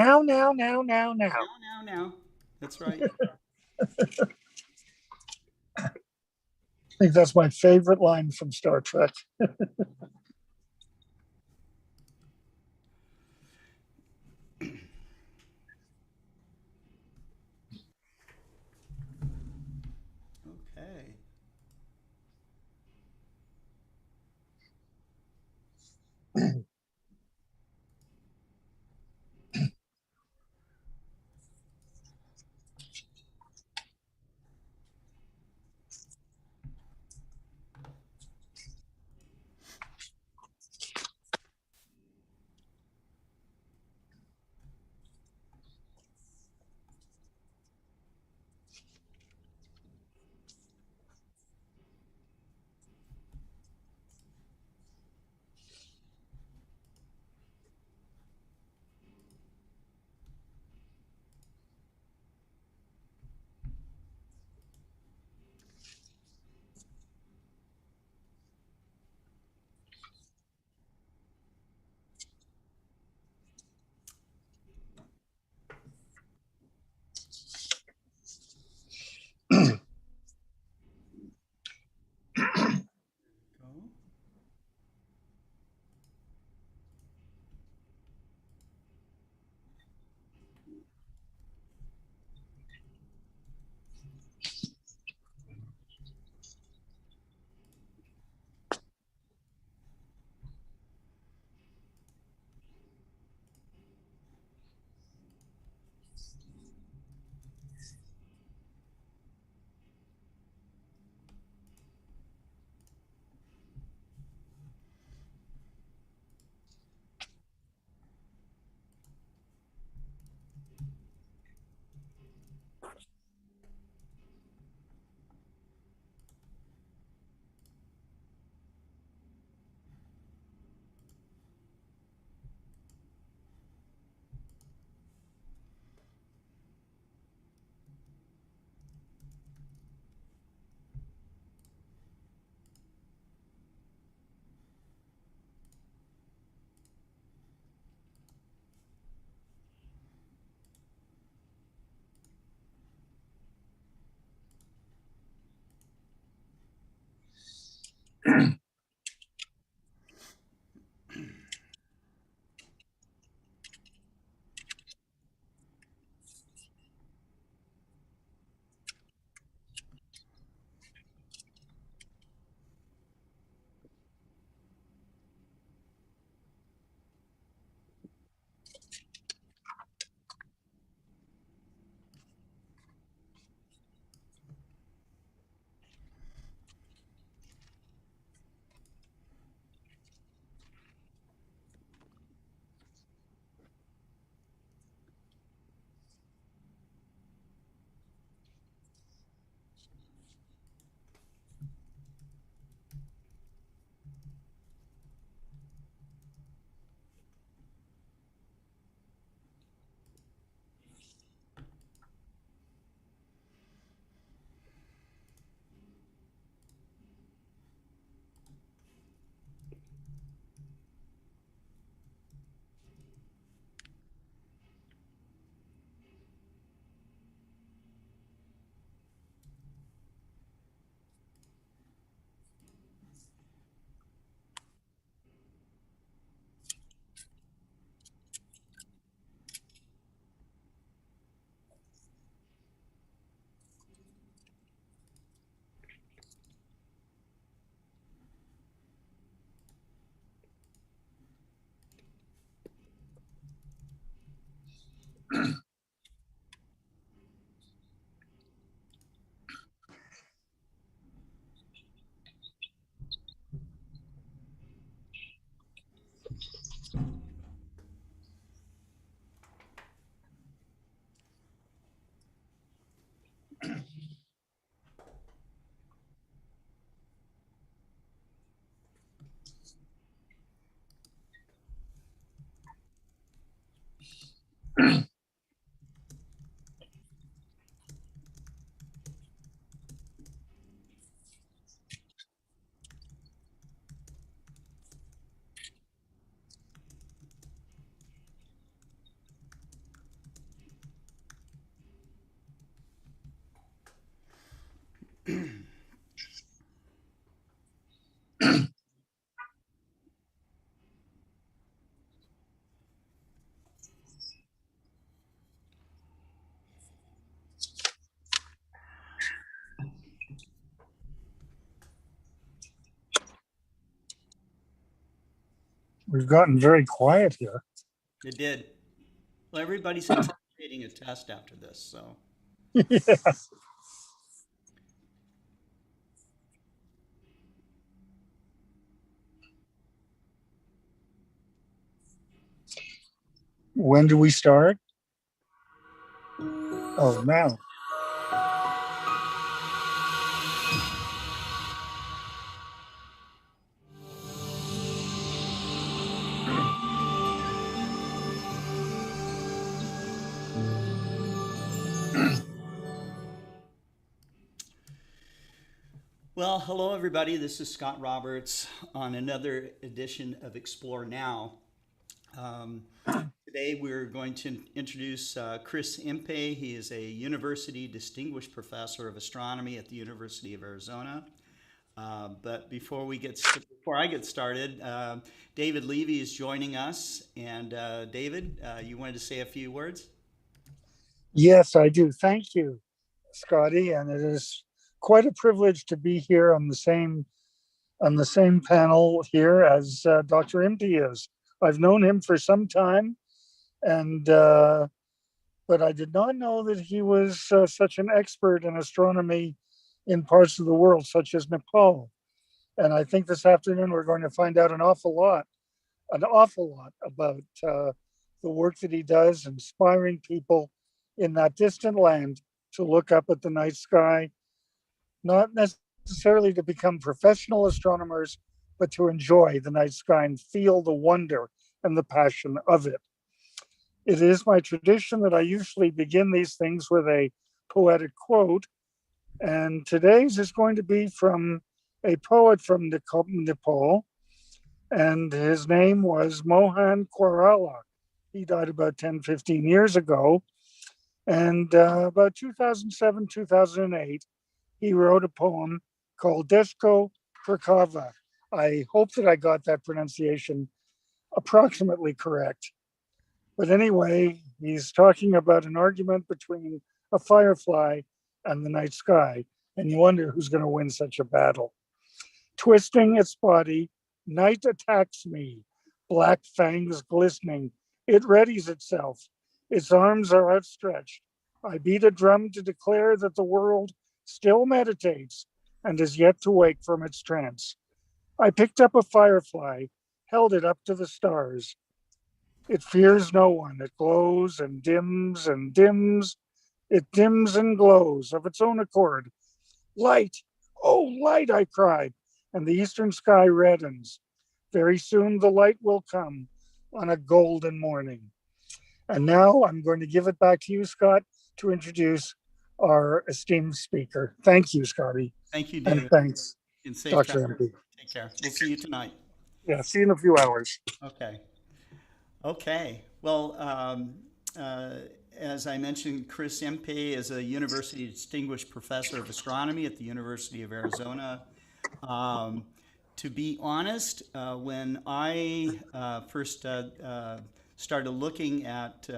Now. Now. That's right. I think that's my favorite line from Star Trek. Okay. Go. We've gotten very quiet here. It did. Well, everybody's anticipating a test after this, so. Yeah. When do we start? Oh, now. Well, hello everybody. This is Scott Roberts on another edition of Explore Now. Today we're going to introduce Chris Impey. He is a University Distinguished Professor of Astronomy at the University of Arizona. But before I get started, David Levy is joining us. And David, you wanted to say a few words? Yes, I do. Thank you, Scotty. And it is quite a privilege to be here on the same panel here as Dr. Impey is. I've known him for some time, and but I did not know that he was such an expert in astronomy in parts of the world such as Nepal. And I think this afternoon we're going to find out an awful lot about the work that he does, inspiring people in that distant land to look up at the night sky, not necessarily to become professional astronomers, but to enjoy the night sky and feel the wonder and the passion of it. It is my tradition that I usually begin these things with a poetic quote, and today's is going to be from a poet from Nepal, and his name was Mohan Koirala. He died about 10-15 years ago, and about 2007, 2008, he wrote a poem called Desko Prakava. I hope that I got that pronunciation approximately correct. But anyway, he's talking about an argument between a firefly and the night sky, and you wonder who's going to win such a battle. Twisting its body, night attacks me, black fangs glistening. It readies itself. Its arms are outstretched. I beat a drum to declare that the world still meditates and is yet to wake from its trance. I picked up a firefly, held it up to the stars. It fears no one. It glows and dims and dims. It dims and glows of its own accord. Light, oh, light, I cried, and the eastern sky reddens. Very soon the light will come on a golden morning. And now I'm going to give it back to you, Scott, to introduce our esteemed speaker. Thank you, Scotty. Thank you, And David. thanks, And safe Dr. travels. MP. Take care. We'll see you tonight. Yeah, see you in a few hours. Okay. Okay. Well, as I mentioned, Chris Impey is a University Distinguished Professor of Astronomy at the University of Arizona. To be honest, when I first started looking at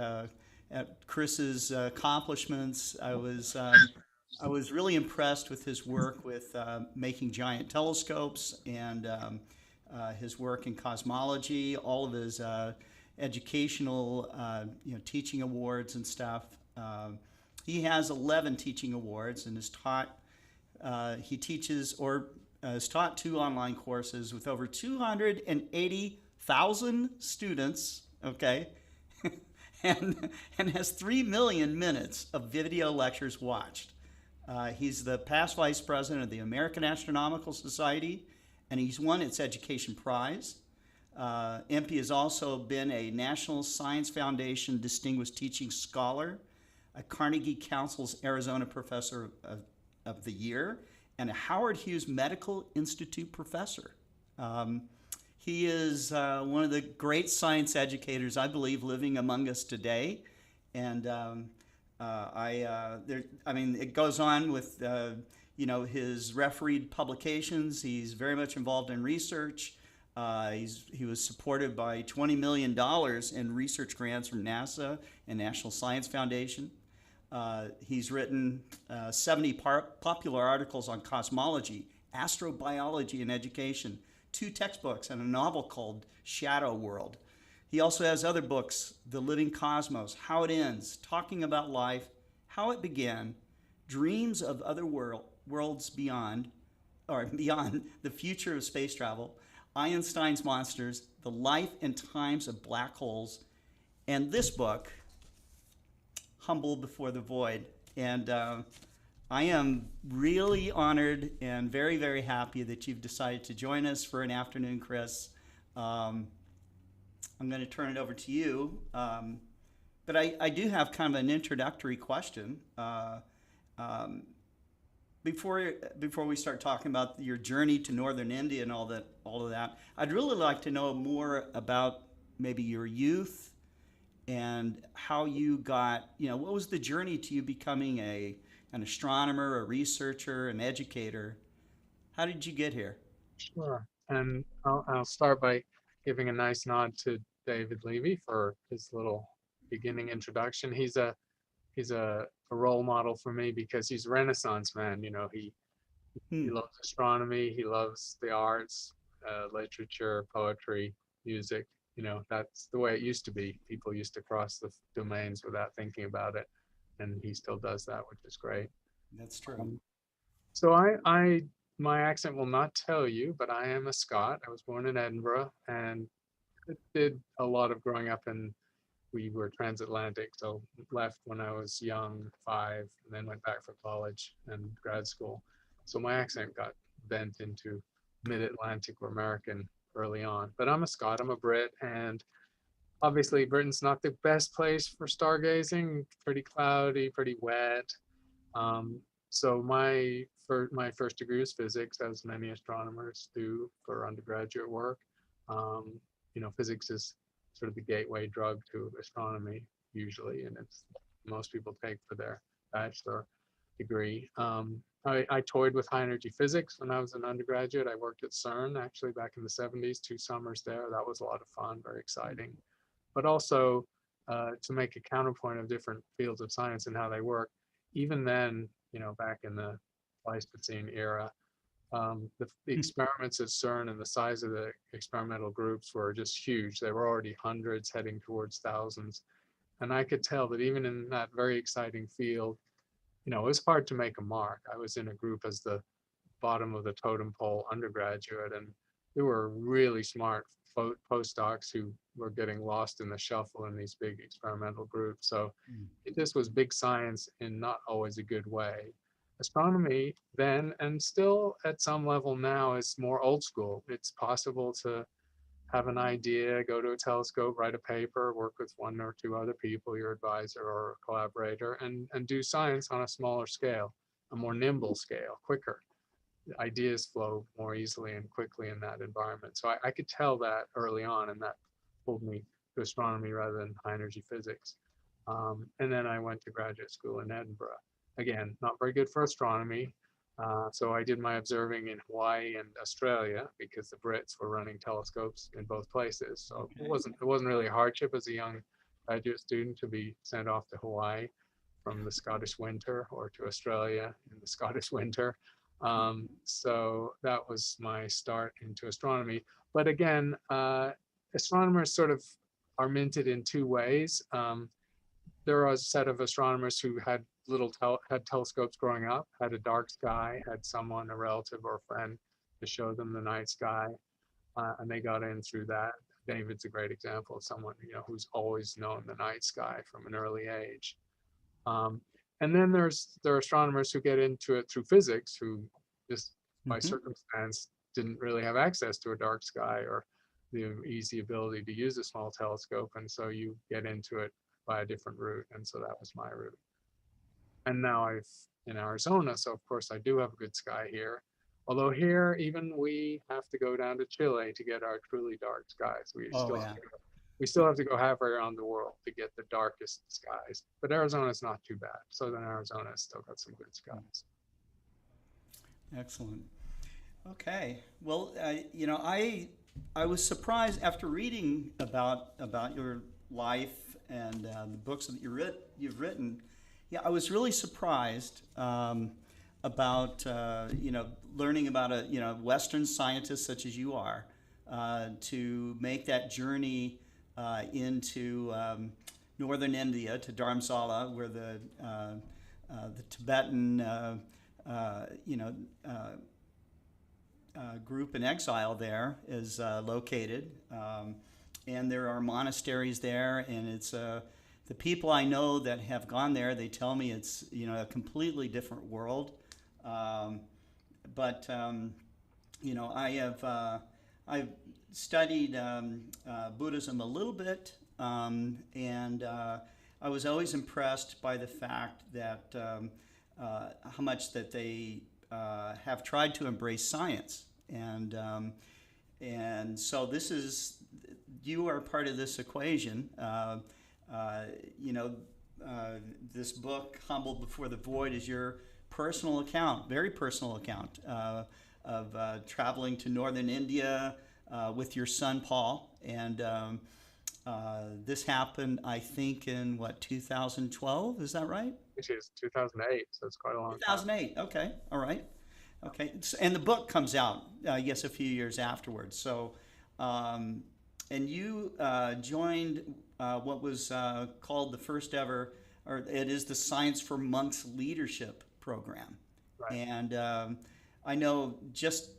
Chris's accomplishments, I was really impressed with his work with making giant telescopes and his work in cosmology, all of his educational, teaching awards and stuff. He has 11 teaching awards and he teaches or has taught 2 online courses with over 280,000 students, okay, and has 3 million minutes of video lectures watched. He's the past vice president of the American Astronomical Society, and he's won its education prize. Impey has also been a National Science Foundation Distinguished Teaching Scholar, a Carnegie Council's Arizona Professor of the Year, and a Howard Hughes Medical Institute Professor. He is one of the great science educators, I believe, living among us today. And it goes on with his refereed publications. He's very much involved in research. He was supported by $20 million in research grants from NASA and National Science Foundation. He's written 70 popular articles on cosmology, astrobiology, and education, 2 textbooks and a novel called Shadow World. He also has other books, The Living Cosmos, How It Ends, Talking About Life, How It Began, Dreams of Other Worlds Beyond, or Beyond, The Future of Space Travel, Einstein's Monsters, The Life and Times of Black Holes, and this book, Humble Before the Void. And I am really honored and very, very happy that you've decided to join us for an afternoon, Chris. I'm going to turn it over to you. But I do have kind of an introductory question. Before we start talking about your journey to northern India and all of that, I'd really like to know more about maybe your youth and how you got, what was the journey to you becoming an astronomer, a researcher, an educator? How did you get here? Sure. And I'll start by giving a nice nod to David Levy for his little beginning introduction. He's a role model for me because he's a Renaissance man. He loves astronomy, he loves the arts, literature, poetry, music. That's the way it used to be. People used to cross the domains without thinking about it, and he still does that, which is great. That's true. So my accent will not tell you, but I am a Scot. I was born in Edinburgh and did a lot of growing up, and we were transatlantic, so left when I was young, 5, and then went back for college and grad school. So my accent got bent into mid-Atlantic or American early on. But I'm a Scot, I'm a Brit, and obviously Britain's not the best place for stargazing. Pretty cloudy, pretty wet. So my first degree was physics, as many astronomers do for undergraduate work. Physics is sort of the gateway drug to astronomy usually, and it's most people take for their bachelor degree. I toyed with high energy physics when I was an undergraduate. I worked at CERN actually back in the 70s, 2 summers there. That was a lot of fun, very exciting. But also to make a counterpoint of different fields of science and how they work, even then, back in the Pleistocene era, the experiments at CERN and the size of the experimental groups were just huge. They were already hundreds heading towards thousands. And I could tell that even in that very exciting field, it was hard to make a mark. I was in a group as the bottom of the totem pole undergraduate, and there were really smart postdocs who were getting lost in the shuffle in these big experimental groups. So this was big science in not always a good way. Astronomy then, and still at some level now, is more old school. It's possible to have an idea, go to a telescope, write a paper, work with 1 or 2 other people, your advisor or collaborator, and do science on a smaller scale, a more nimble scale, quicker. The ideas flow more easily and quickly in that environment. So I could tell that early on, and that pulled me to astronomy rather than high energy physics. And then I went to graduate school in Edinburgh. Again, not very good for astronomy. So I did my observing in Hawaii and Australia because the Brits were running telescopes in both places. So it wasn't really a hardship as a young graduate student to be sent off to Hawaii from the Scottish winter, or to Australia in the Scottish winter. So that was my start into astronomy. But again, astronomers sort of are minted in 2 ways. There are a set of astronomers who had telescopes growing up, had a dark sky, had someone, a relative or a friend, to show them the night sky, and they got in through that. David's a great example of someone who's always known the night sky from an early age. And then there are astronomers who get into it through physics, who just by circumstance didn't really have access to a dark sky or the easy ability to use a small telescope, and so you get into it by a different route, and so that was my route. And now I'm in Arizona, so of course I do have a good sky here. Although here, even we have to go down to Chile to get our truly dark skies. We still have to go halfway around the world to get the darkest skies. But Arizona's not too bad. Southern Arizona has still got some good skies. Excellent. Okay. Well, I was surprised after reading about your life and the books that you've written. Yeah, I was really surprised about learning about a Western scientist such as you are, to make that journey into northern India to Dharamsala, where the Tibetan group in exile there is located, and there are monasteries there, and it's the people I know that have gone there. They tell me it's a completely different world, but I've studied Buddhism a little bit, and I was always impressed by the fact that how much that they have tried to embrace science, and so you are part of this equation. This book, Humbled Before the Void, is your personal account, very personal account of traveling to northern India with your son Paul, and this happened, I think, in 2012. Is that right? Which is 2008, so it's quite a long time. 2008. Okay, all right. Okay, and the book comes out, yes, a few years afterwards. So, and you joined what was called the first ever, or it is the Science for Monks Leadership Program. Right. And I know just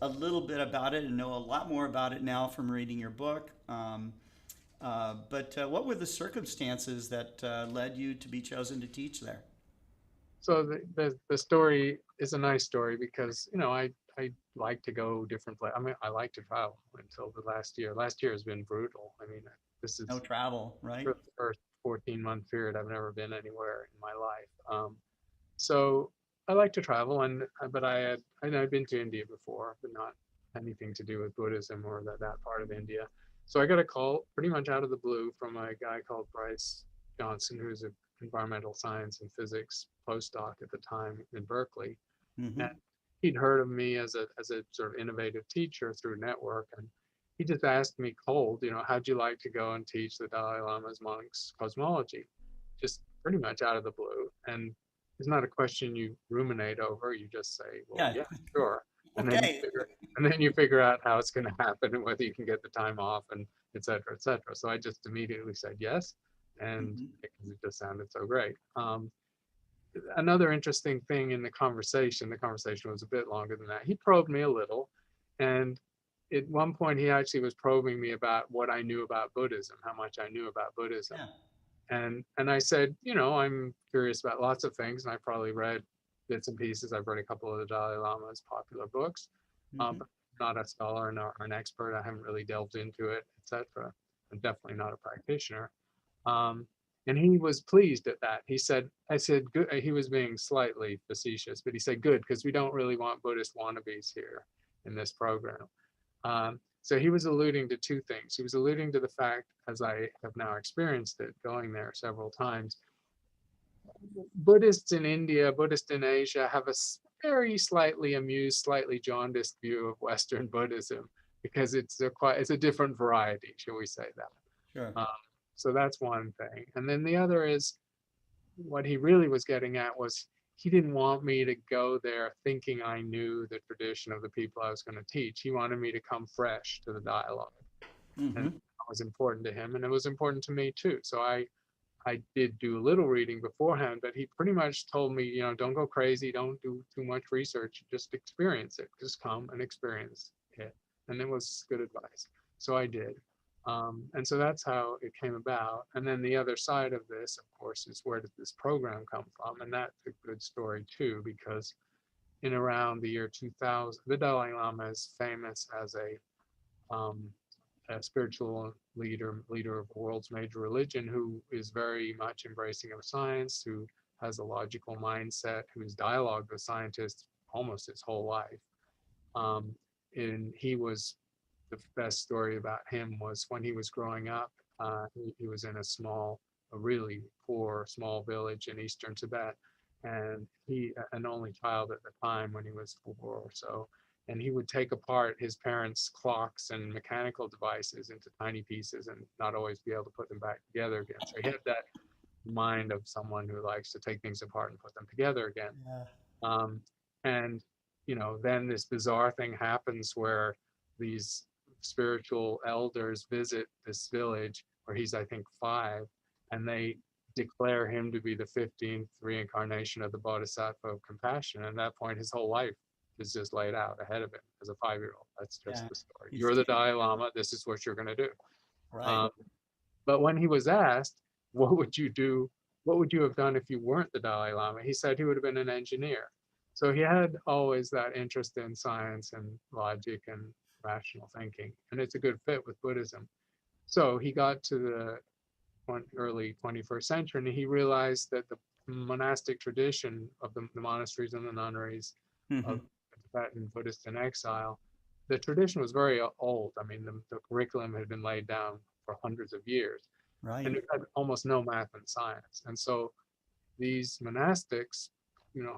a little bit about it, and know a lot more about it now from reading your book. But what were the circumstances that led you to be chosen to teach there? So the story is a nice story because I like to go different places. I mean, I like to travel until the last year. Last year has been brutal. I mean, this is No travel, right? the first 14-month period I've never been anywhere in my life. So I like to travel, but I'd been to India before, but not anything to do with Buddhism or that part of India. So I got a call pretty much out of the blue from a guy called Bryce Johnson, who's an environmental science and physics postdoc at the time in Berkeley. Mm-hmm. And he'd heard of me as a sort of innovative teacher through network, and he just asked me cold, how'd you like to go and teach the Dalai Lama's monks cosmology? Just pretty much out of the blue. And it's not a question you ruminate over. You just say, well, yeah sure. And Okay. then you figure out how it's going to happen and whether you can get the time off and et cetera, et cetera. So I just immediately said yes, and because it just sounded so great. Another interesting thing in the conversation was a bit longer than that. He probed me a little, and at one point he actually was probing me about what I knew about Buddhism, how much I knew about Buddhism. Yeah. And I said, I'm curious about lots of things, and I probably read bits and pieces. I've read a couple of the Dalai Lama's popular books, but not a scholar nor an expert. I haven't really delved into it, etc. I'm definitely not a practitioner. And he was pleased at that. I said, good. He was being slightly facetious, but he said, good, because we don't really want Buddhist wannabes here in this program. So he was alluding to two things. He was alluding to the fact, as I have now experienced it, going there several times, Buddhists in India, Buddhists in Asia have a very slightly amused, slightly jaundiced view of Western Buddhism because it's a different variety, shall we say that. Sure. So that's one thing. And then the other is, what he really was getting at was he didn't want me to go there thinking I knew the tradition of the people I was going to teach. He wanted me to come fresh to the dialogue. And that was important to him, and it was important to me too. So I did do a little reading beforehand, but he pretty much told me, don't go crazy, don't do too much research, just experience it, just come and experience it. And it was good advice. So I did. And so that's how it came about. And then the other side of this, of course, is where did this program come from? And that's a good story too, because in around the year 2000, the Dalai Lama is famous as a spiritual leader of the world's major religion, who is very much embracing of science, who has a logical mindset, who's dialogued with scientists almost his whole life. And the best story about him was when he was growing up, he was in a really poor small village in eastern Tibet, and an only child at the time when he was 4 or so, and he would take apart his parents' clocks and mechanical devices into tiny pieces and not always be able to put them back together again. So he had that mind of someone who likes to take things apart and put them together again. Yeah. And, then this bizarre thing happens where these spiritual elders visit this village where he's, I think, 5, and they declare him to be the 15th reincarnation of the Bodhisattva of compassion. And at that point, his whole life is just laid out ahead of him as a 5-year-old. That's just Yeah. the story. He's You're the Dalai Lama. This is what you're going to do. right. But when he was asked, what would you do? What would you have done if you weren't the Dalai Lama? He said he would have been an engineer. So he had always that interest in science and logic and rational thinking. And it's a good fit with Buddhism. So he got to the early 21st century and he realized that the monastic tradition of the monasteries and the nunneries Mm-hmm. of Tibetan Buddhists in exile, the tradition was very old. I mean, the curriculum had been laid down for hundreds of years, Right. and it had almost no math and science. And so these monastics,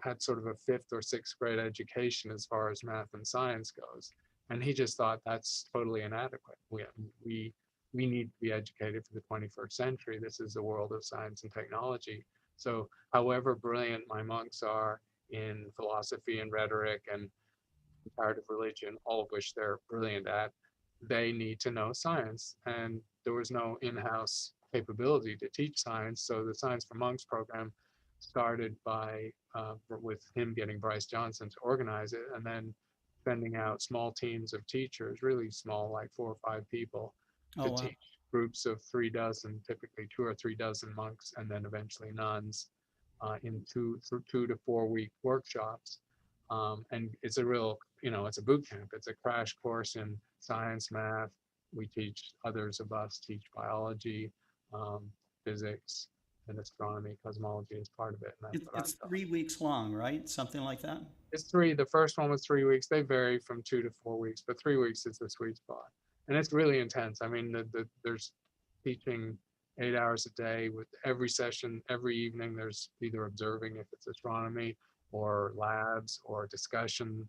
had sort of a 5th or 6th grade education as far as math and science goes. And he just thought that's totally inadequate. We need to be educated for the 21st century. This is the world of science and technology. So however brilliant my monks are in philosophy and rhetoric and comparative religion, all of which they're brilliant at, they need to know science. And there was no in-house capability to teach science. So the Science for Monks program started by with him getting Bryce Johnson to organize it, and then sending out small teams of teachers, really small, like 4 or 5 people, Oh, to wow. teach groups of 3 dozen, typically 2 or 3 dozen monks, and then eventually nuns, in 2 to 4 week workshops. And it's a real, it's a boot camp. It's a crash course in science, math. We teach, others of us teach biology, physics, and astronomy. Cosmology is part of it. And that's what It's I've done. 3 weeks long, right? Something like that. It's 3. The first one was 3 weeks. They vary from 2 to 4 weeks, but 3 weeks is the sweet spot. And it's really intense. I mean, there's teaching 8 hours a day with every session, every evening. There's either observing if it's astronomy, or labs, or discussion,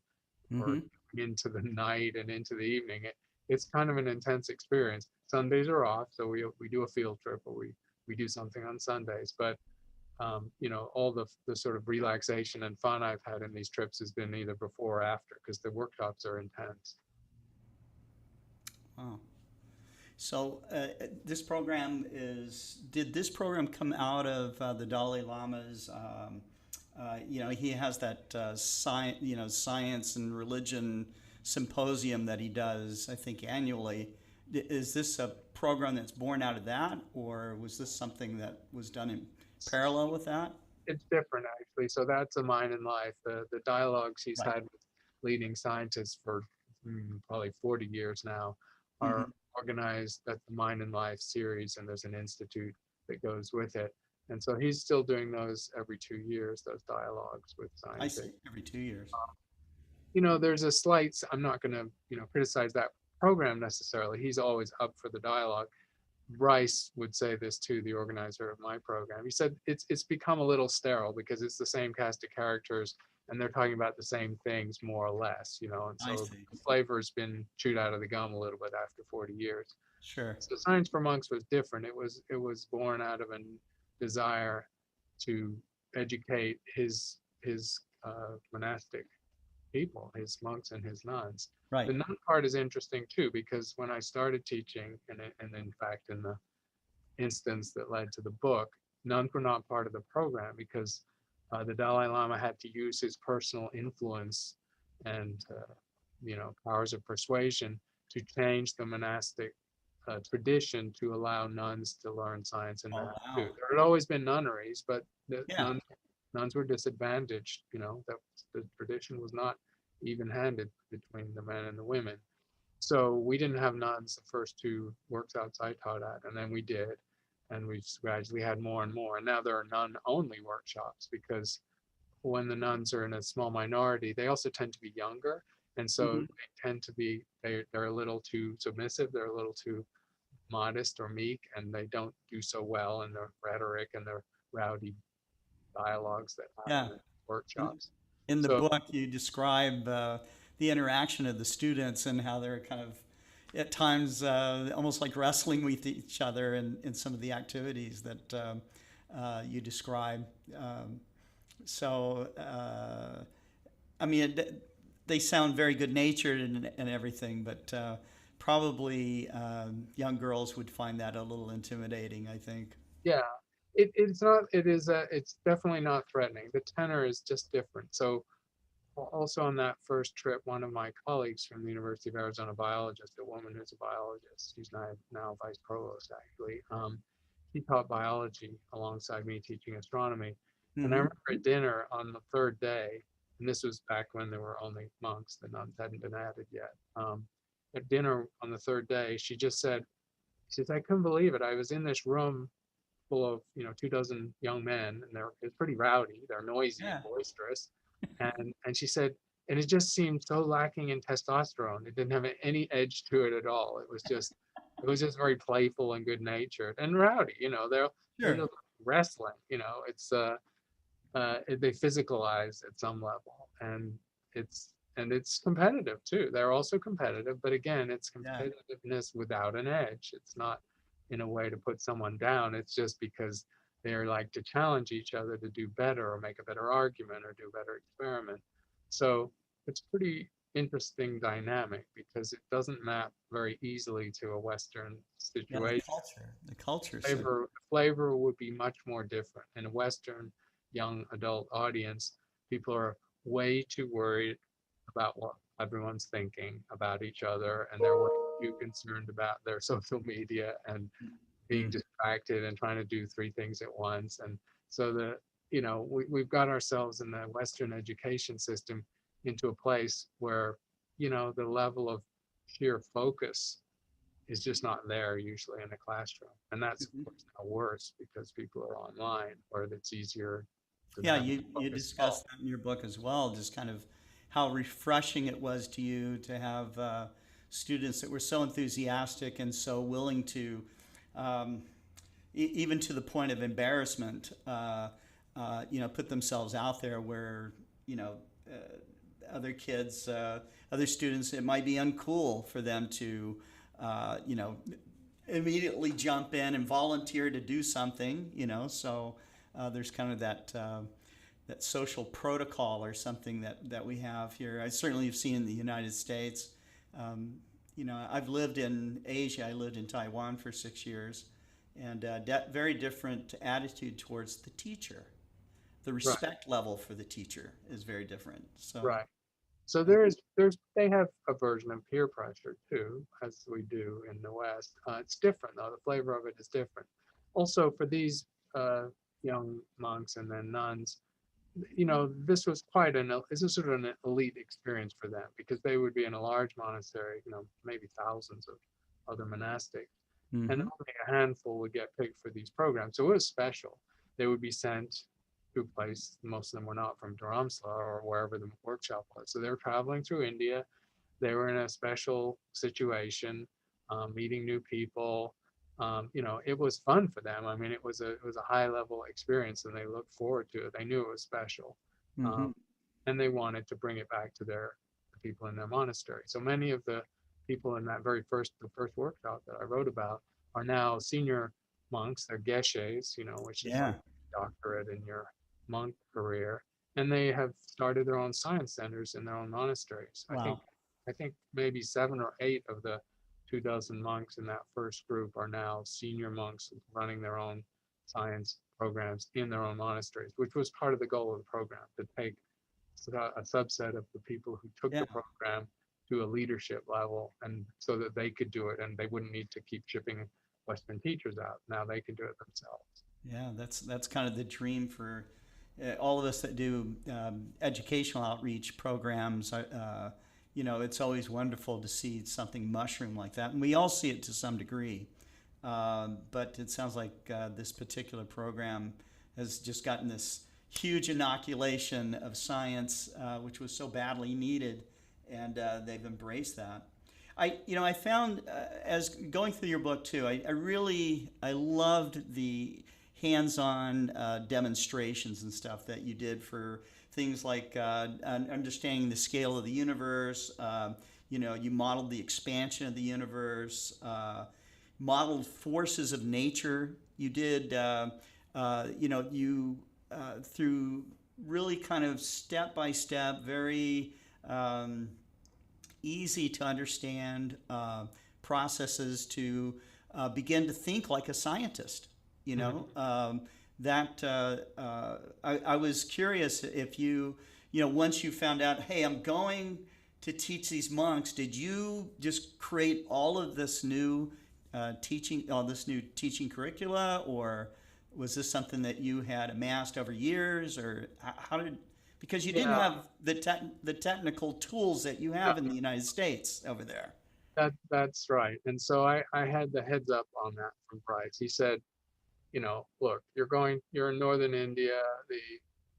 or Mm-hmm. into the night and into the evening. It's kind of an intense experience. Sundays are off, so we do a field trip, or we do something on Sundays. But all the sort of relaxation and fun I've had in these trips has been either before or after, because the workshops are intense. Wow. So this program did this program come out of the Dalai Lama's, he has that science and religion symposium that he does, I think, annually. Is this a program that's born out of that, or was this something that was done in parallel with that? It's different, actually. So that's a Mind and Life. The dialogues he's Right. had with leading scientists for probably 40 years now are Mm-hmm. organized at the Mind and Life series, and there's an institute that goes with it. And so he's still doing those every 2 years, those dialogues with I scientists. see. Every 2 years. There's a slight, I'm not going to, criticize that program necessarily. He's always up for the dialogue. Bryce would say this too, the organizer of my program. He said it's become a little sterile because it's the same cast of characters and they're talking about the same things more or less, and I so see. the flavor's been chewed out of the gum a little bit after 40 years. Sure. So Science for Monks was different. It was born out of a desire to educate his monastic people, his monks and his nuns. Right. The nun part is interesting too, because when I started teaching, and in fact in the instance that led to the book, nuns were not part of the program because the Dalai Lama had to use his personal influence and powers of persuasion to change the monastic tradition to allow nuns to learn science and Oh, math wow. too. There had always been nunneries, but the Yeah. nuns were disadvantaged. That the tradition was not even-handed between the men and the women. So we didn't have nuns the first 2 workshops I taught at, and then we did, and we gradually had more and more. And now there are nun-only workshops because when the nuns are in a small minority, they also tend to be younger, and so Mm-hmm. they tend to be they're a little too submissive, they're a little too modest or meek, and they don't do so well in their rhetoric and their rowdy dialogues that Yeah. happen in workshops. In the So book, you describe the interaction of the students and how they're kind of, at times, almost like wrestling with each other in some of the activities that you describe. so I mean, they sound very good natured and everything, but probably young girls would find that a little intimidating, I think. Yeah, it's not. It is. It's definitely not threatening. The tenor is just different. So also on that first trip, one of my colleagues from the University of Arizona, biologist, a woman who's a biologist, she's now vice provost actually. She taught biology alongside me teaching astronomy. And I Hmm. remember at dinner on the third day, and this was back when there were only monks, the nuns hadn't been added yet. At dinner on the third day, she just said, she says, I couldn't believe it. I was in this room full of 24 young men, and it's pretty rowdy. They're noisy and Yeah, boisterous, and she said, and it just seemed so lacking in testosterone. It didn't have any edge to it at all. It was just very playful and good natured and rowdy. They're sure. just wrestling. They physicalize at some level, and it's competitive too. They're also competitive, but again, it's Yeah, competitiveness without an edge. It's not in a way to put someone down. It's just because they're like to challenge each other to do better or make a better argument or do a better experiment. So it's pretty interesting dynamic because it doesn't map very easily to a Western yeah. situation. The culture. So Flavor would be much more different. In a Western young adult audience, people are way too worried about what everyone's thinking about each other, and they're way too concerned about their social media and being mm, distracted and trying to do three things at once. And so we've got ourselves in the Western education system into a place where the level of sheer focus is just not there usually in a classroom. And that's of mhm. course now worse because people are online where it's easier to Yeah, have you focus at discussed all. that in your book as well, just kind of how refreshing it was to you to have students that were so enthusiastic and so willing to, um, even to the point of embarrassment, put themselves out there where, you know, other kids, other students, it might be uncool for them to, you know, immediately jump in and volunteer to do something, so there's kind of that social protocol or something that we have here. I certainly have seen in the United States. I've lived in Asia. I lived in Taiwan for 6 years, and very different attitude towards the teacher. The Right, respect level for the teacher is very different. So, right. So uh, they have a version of peer pressure too, as we do in the West. It's different though. The flavor of it is different. Also, for these uh, young monks and then nuns, this was this is sort of an elite experience for them because they would be in a large monastery, maybe thousands of other monastics, and mhm. only a handful would get picked for these programs. So it was special. They would be sent to a place. Most of them were not from Dharamsala or wherever the workshop was. So they were traveling through India. They were in a special situation, meeting new people. It was fun for them. I mean, it was a high level experience, and they looked forward to it. They knew it was special, um, Mhm. and they wanted to bring it back to the people in their monastery. So many of the people in the first workshop that I wrote about are now senior monks. They're geshes, which is like Yeah. doctorate in your monk career, and they have started their own science centers in their own monasteries. I think Wow. I think maybe 7 or 8 of the 24 monks in that first group are now senior monks running their own science programs in their own monasteries, which was part of the goal of the program, to take a subset of the people who took Yeah. the program to a leadership level, and so that they could do it and they wouldn't need to keep shipping Western teachers out. Now they can do it themselves. Yeah, that's kind of the dream for all of us that do educational outreach programs. It's always wonderful to see something mushroom like that, and we all see it to some degree. But it sounds like this particular program has just gotten this huge inoculation of science, which was so badly needed, and they've embraced that. I found as going through your book too, I loved the hands-on demonstrations and stuff that you did for things like understanding the scale of the universe. You modeled the expansion of the universe, modeled forces of nature. You did, you through really kind of step by step, very easy to understand processes to begin to think like a scientist. You know, I was curious if you know, once you found out, hey, I'm going to teach these monks, did you just create all of this new all this new teaching curricula, or was this something that you had amassed over years, or how did? Because you didn't Yeah, have the technical tools that you no, have in the United States over there. that's right. And so I had the heads up on that from Bryce. He said, you know, look, you're in northern India. The,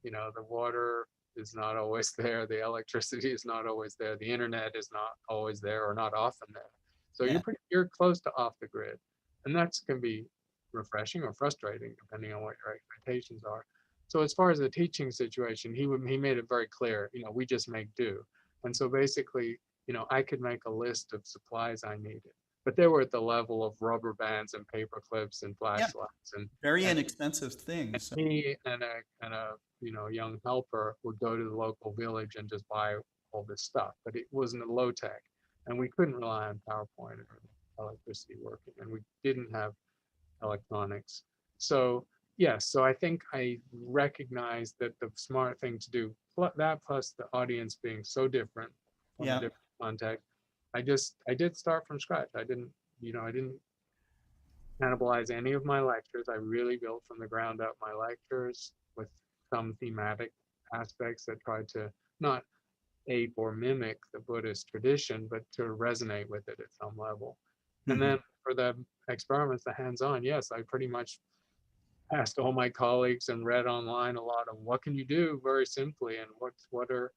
you know, the water is not always there. The electricity is not always there. The internet is not always there, or not often there. So Yeah, you're close to off the grid, and that's can be refreshing or frustrating depending on what your expectations are. So as far as the teaching situation, he made it very clear. You know, we just make do, and so basically, you know, I could make a list of supplies I needed, but they were at the level of rubber bands and paper clips and yeah, flashlights, very and inexpensive things. he and a you know young helper would go to the local village and just buy all this stuff, but it wasn't a low tech, and we couldn't rely on PowerPoint or electricity working, and we didn't have electronics. So yes, so I think I recognized that the smart thing to do, that plus the audience being so different from a Yeah, different context, I did start from scratch. I didn't, you know, I didn't cannibalize any of my lectures. I really built from the ground up my lectures with some thematic aspects that tried to not ape or mimic the Buddhist tradition, but to resonate with it at some level. And hmm, then for the experiments, the hands-on, yes, I pretty much asked all my colleagues and read online a lot of what can you do very simply, and what are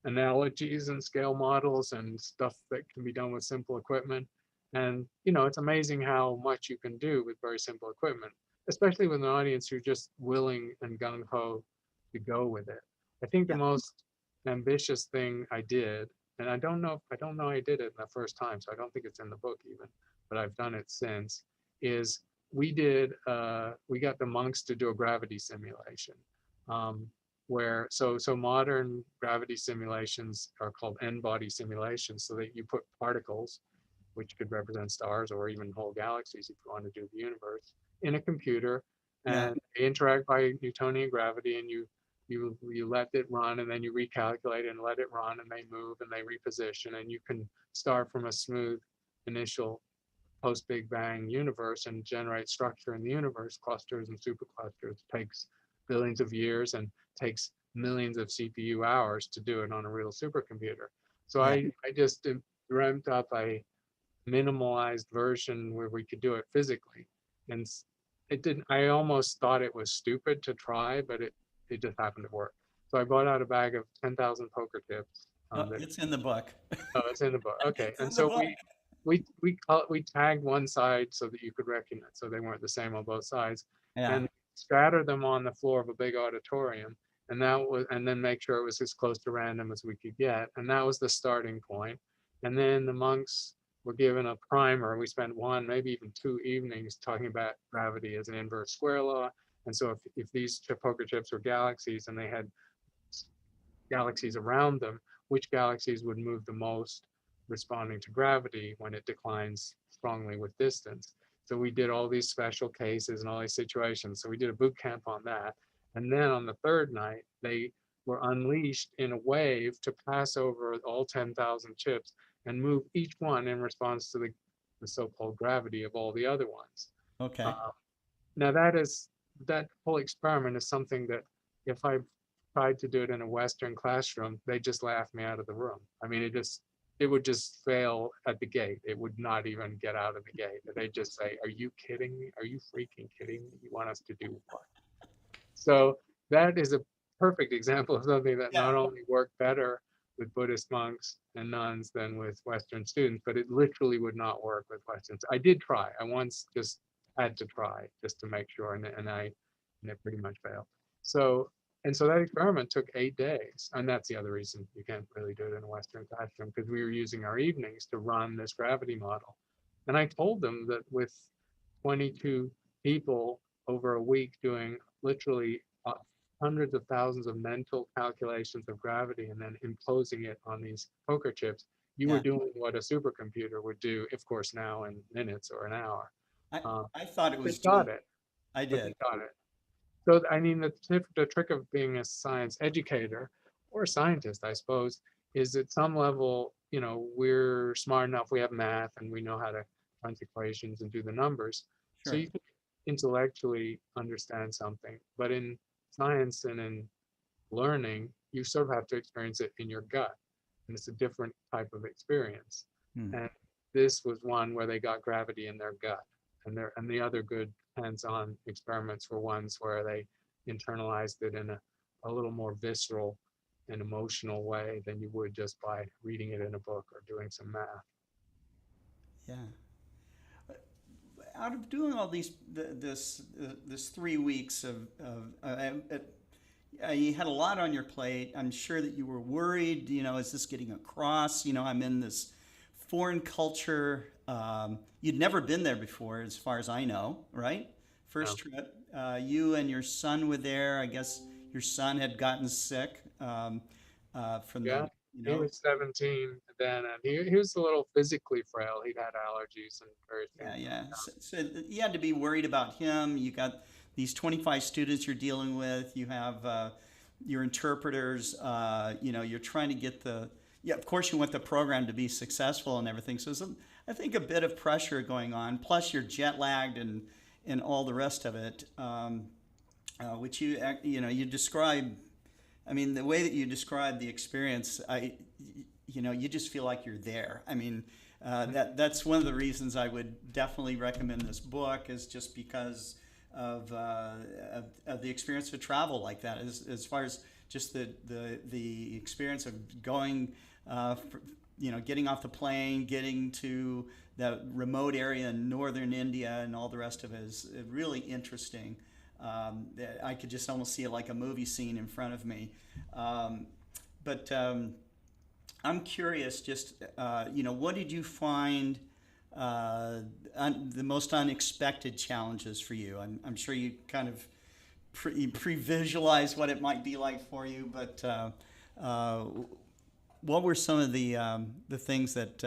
analogies and scale models and stuff that can be done with simple equipment. And you know, it's amazing how much you can do with very simple equipment, especially with an audience who's just willing and gung-ho to go with it. I think the yeah, most ambitious thing I did, and I don't know I did it the first time, so I don't think it's in the book even, but I've done it since, is we got the monks to do a gravity simulation. Um, where so modern gravity simulations are called n-body simulations, so that you put particles, which could represent stars or even whole galaxies if you want to do the universe, in a computer, yeah, and they interact by Newtonian gravity, and you let it run, and then you recalculate and let it run, and they move and they reposition, and you can start from a smooth initial post Big Bang universe and generate structure in the universe, clusters and superclusters. It takes billions of years and takes millions of CPU hours to do it on a real supercomputer. So yeah, I just dreamt up a minimalized version where we could do it physically. And it didn't, I almost thought it was stupid to try, but it just happened to work. So I bought out a bag of 10,000 poker chips. oh, That it's in the book. Oh, it's in the book. Okay, It's and in the so book. we tagged one side so that you could recognize, so they weren't the same on both sides, Yeah, and scattered them on the floor of a big auditorium, and then make sure it was as close to random as we could get, and that was the starting point. And then the monks were given a primer. We spent one, maybe even 2 evenings talking about gravity as an inverse square law. And so if these poker chips were galaxies and they had galaxies around them, which galaxies would move the most responding to gravity when it declines strongly with distance. So we did all these special cases and all these situations. So we did a boot camp on that. And then on the third night, they were unleashed in a wave to pass over all 10,000 chips and move each one in response to the so-called gravity of all the other ones. okay. Uh, Now that whole experiment is something that if I tried to do it in a Western classroom, they just laugh me out of the room. I mean, it would just fail at the gate. It would not even get out of the gate. They'd just say, "Are you kidding me? Are you freaking kidding me? You want us to do what?" So that is a perfect example of something that Yeah, not only worked better with Buddhist monks and nuns than with Western students, but it literally would not work with Westerns. I did try. I once just had to try just to make sure, and it pretty much failed. So so that experiment took 8 days, and that's the other reason you can't really do it in a Western classroom, because we were using our evenings to run this gravity model. And I told them that with 22 people over a week doing literally hundreds of thousands of mental calculations of gravity and then imposing it on these poker chips, you were Yeah. doing what a supercomputer would do, of course, now in minutes or an hour. I, Uh, I thought it they was got doing, it, I but they did. got it. So, I mean, the trick of being a science educator or a scientist, I suppose, is at some level, we're smart enough, we have math and we know how to crunch equations and do the numbers. So Sure. you can intellectually understand something, but in science and in learning, you sort of have to experience it in your gut. And it's a different type of experience. Hmm. And this was one where they got gravity in their gut. And the other good hands-on experiments were ones where they internalized it in a little more visceral and emotional way than you would just by reading it in a book or doing some math. Yeah. Out of doing all this 3 weeks you had a lot on your plate. I'm sure that you were worried. Is this getting across? I'm in this foreign culture. You'd never been there before, as far as I know, right? Yeah. First trip. You and your son were there. I guess your son had gotten sick from Yeah. the, you He know, was 17 then, and he was a little physically frail. He'd had allergies and various Yeah, things. yeah. So you had to be worried about him. You got these 25 students you're dealing with. You have your interpreters. You're trying to get yeah, of course you want the program to be successful and everything. So I think a bit of pressure going on. Plus you're jet lagged and all the rest of it, which you describe. I mean, the way that you describe the experience, you just feel like you're there. I mean, that's one of the reasons I would definitely recommend this book, is just because of the experience of travel like that. As far as just the experience of going, getting off the plane, getting to the remote area in northern India, and all the rest of it is really interesting. I could just almost see it like a movie scene in front of me. But I'm curious, just, what did you find the most unexpected challenges for you? I'm sure you kind of pre-visualize what it might be like for you, but what were some of the things that,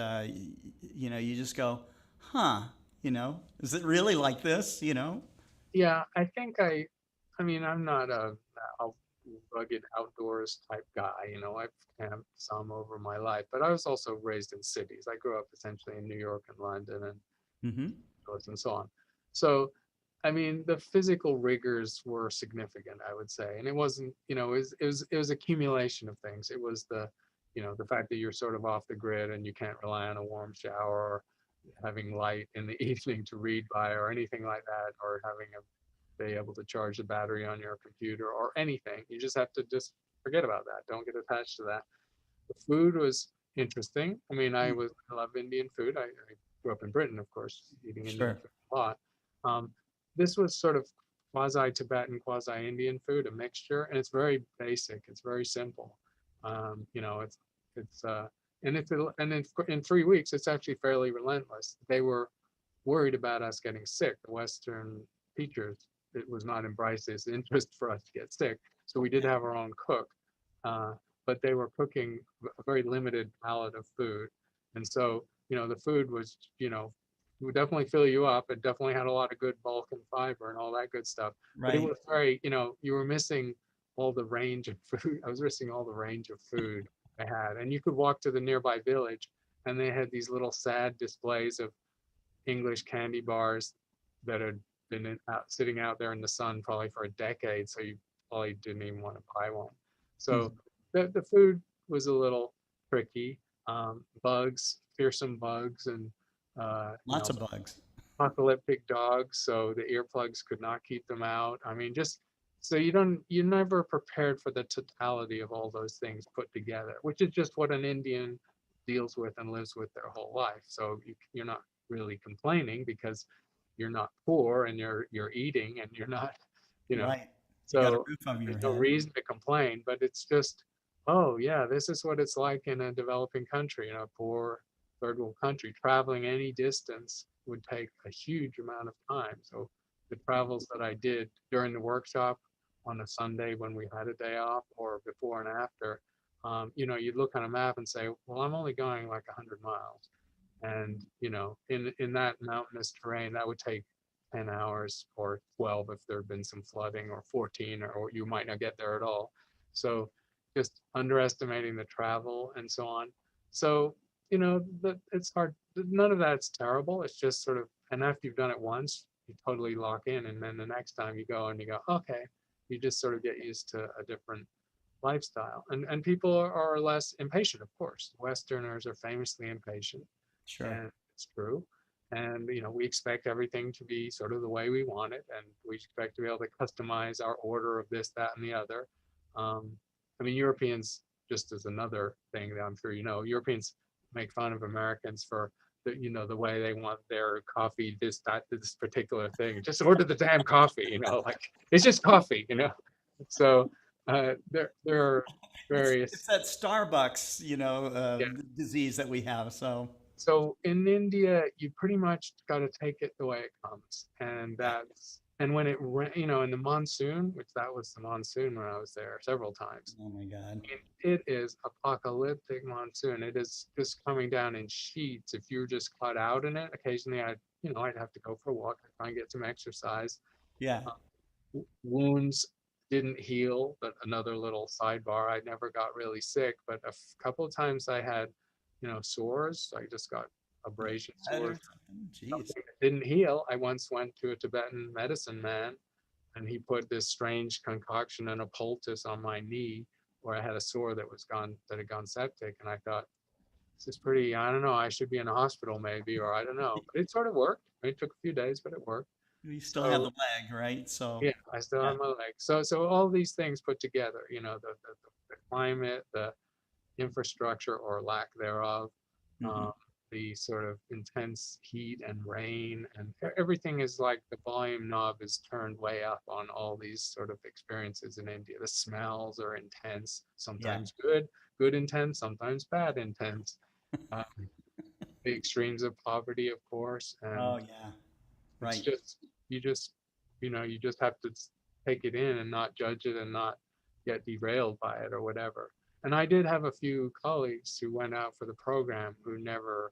you just go, huh, is it really like this, Yeah, I think I mean, I'm not a rugged outdoors type guy. I've camped some over my life, but I was also raised in cities. I grew up essentially in New York and London and Mm-hmm. and so on. So, I mean, the physical rigors were significant, I would say, and it wasn't, it was accumulation of things. It was the fact that you're sort of off the grid and you can't rely on a warm shower or having light in the evening to read by or anything like that, or having be able to charge the battery on your computer or anything. You just have to just forget about that. Don't get attached to that. The food was interesting. I mean, I love Indian food. I grew up in Britain, of course, eating Indian Sure. food a lot. This was sort of quasi-Tibetan, quasi-Indian food, a mixture, and it's very basic. It's very simple. It's and if it, and in 3 weeks, it's actually fairly relentless. They were worried about us getting sick. The Western teachers, it was not in Bryce's interest for us to get sick, so we did have our own cook. Uh, but they were cooking a very limited palette of food. And so, the food was, would definitely fill you up. It definitely had a lot of good bulk and fiber and all that good stuff. But it Right. was very, you were missing all the range of food. I was missing all the range of food I had. And you could walk to the nearby village and they had these little sad displays of English candy bars that had been sitting out there in the sun probably for a decade. So you probably didn't even want to buy one. So Hmm. the food was a little tricky. Bugs, fearsome bugs, and Lots of bugs. apocalyptic dogs. So the earplugs could not keep them out. I mean, just so you're never prepared for the totality of all those things put together, which is just what an Indian deals with and lives with their whole life. So you're not really complaining because you're not poor and you're eating and you're not, you know. Right. You got a So roof over your there's no head. reason to complain, but it's just, oh yeah, this is what it's like in a developing country, in a poor third world country. Traveling any distance would take a huge amount of time. So the travels that I did during the workshop, on a Sunday when we had a day off, or before and after, you'd look on a map and say, well, I'm only going like 100 miles. And, in that mountainous terrain, that would take 10 hours or 12 if there had been some flooding, or 14, or you might not get there at all. So just underestimating the travel and so on. So, it's hard. None of that's terrible. It's just sort of, and after you've done it once, you totally lock in. And then the next time you go and you go, okay, you just sort of get used to a different lifestyle. And people are less impatient, of course. Westerners are famously impatient, Sure. and it's true. And we expect everything to be sort of the way we want it, and we expect to be able to customize our order of this, that, and the other. um, I mean, Europeans, just as another thing that I'm sure Europeans make fun of Americans for the way they want their coffee, this particular thing. Just order the damn coffee, like it's just coffee. So there are It's various. that Starbucks, Yeah. disease that we have. So So in India, you pretty much got to take it the way it comes, and when in the monsoon, which that was the monsoon when I was there several times. oh my God. It is apocalyptic monsoon. It is just coming down in sheets. If you're just caught out in it, occasionally I'd have to go for a walk and try and get some exercise. Yeah. Wounds didn't heal, but another little sidebar, I never got really sick, but couple of times I had, sores. I just got abrasion Head or sores, something? Jeez. something that didn't heal. I once went to a Tibetan medicine man, and he put this strange concoction and a poultice on my knee where I had a sore that had gone septic. And I thought, this is pretty, I don't know, I should be in a hospital maybe, or I don't know. But it sort of worked. It took a few days, but it worked. We still have the So leg, right? So yeah, I still yeah. have my leg. So all these things put together, the climate, the infrastructure or lack thereof, Hmm. um, the sort of intense heat and rain, and everything is like the volume knob is turned way up on all these sort of experiences in India. The smells are intense, Yeah. sometimes good intense, sometimes bad intense. Uh, the extremes of poverty, of course, Oh and yeah. it's Right. just you just have to take it in and not judge it and not get derailed by it or whatever. And I did have a few colleagues who went out for the program who never,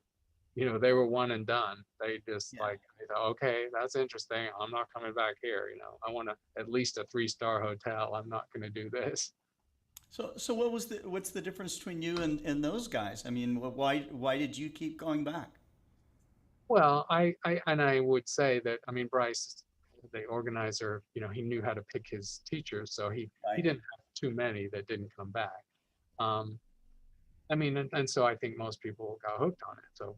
they were one and done. They just Yeah. like, I thought, okay, that's interesting. I'm not coming back here. I want at least a 3-star hotel. I'm not going to do this. So what's the difference between you and those guys? I mean, why did you keep going back? Well, I would say that, I mean, Bryce, the organizer, he knew how to pick his teachers, so he Right. didn't have too many that didn't come back. Um, I mean, and so I think most people got hooked on it. So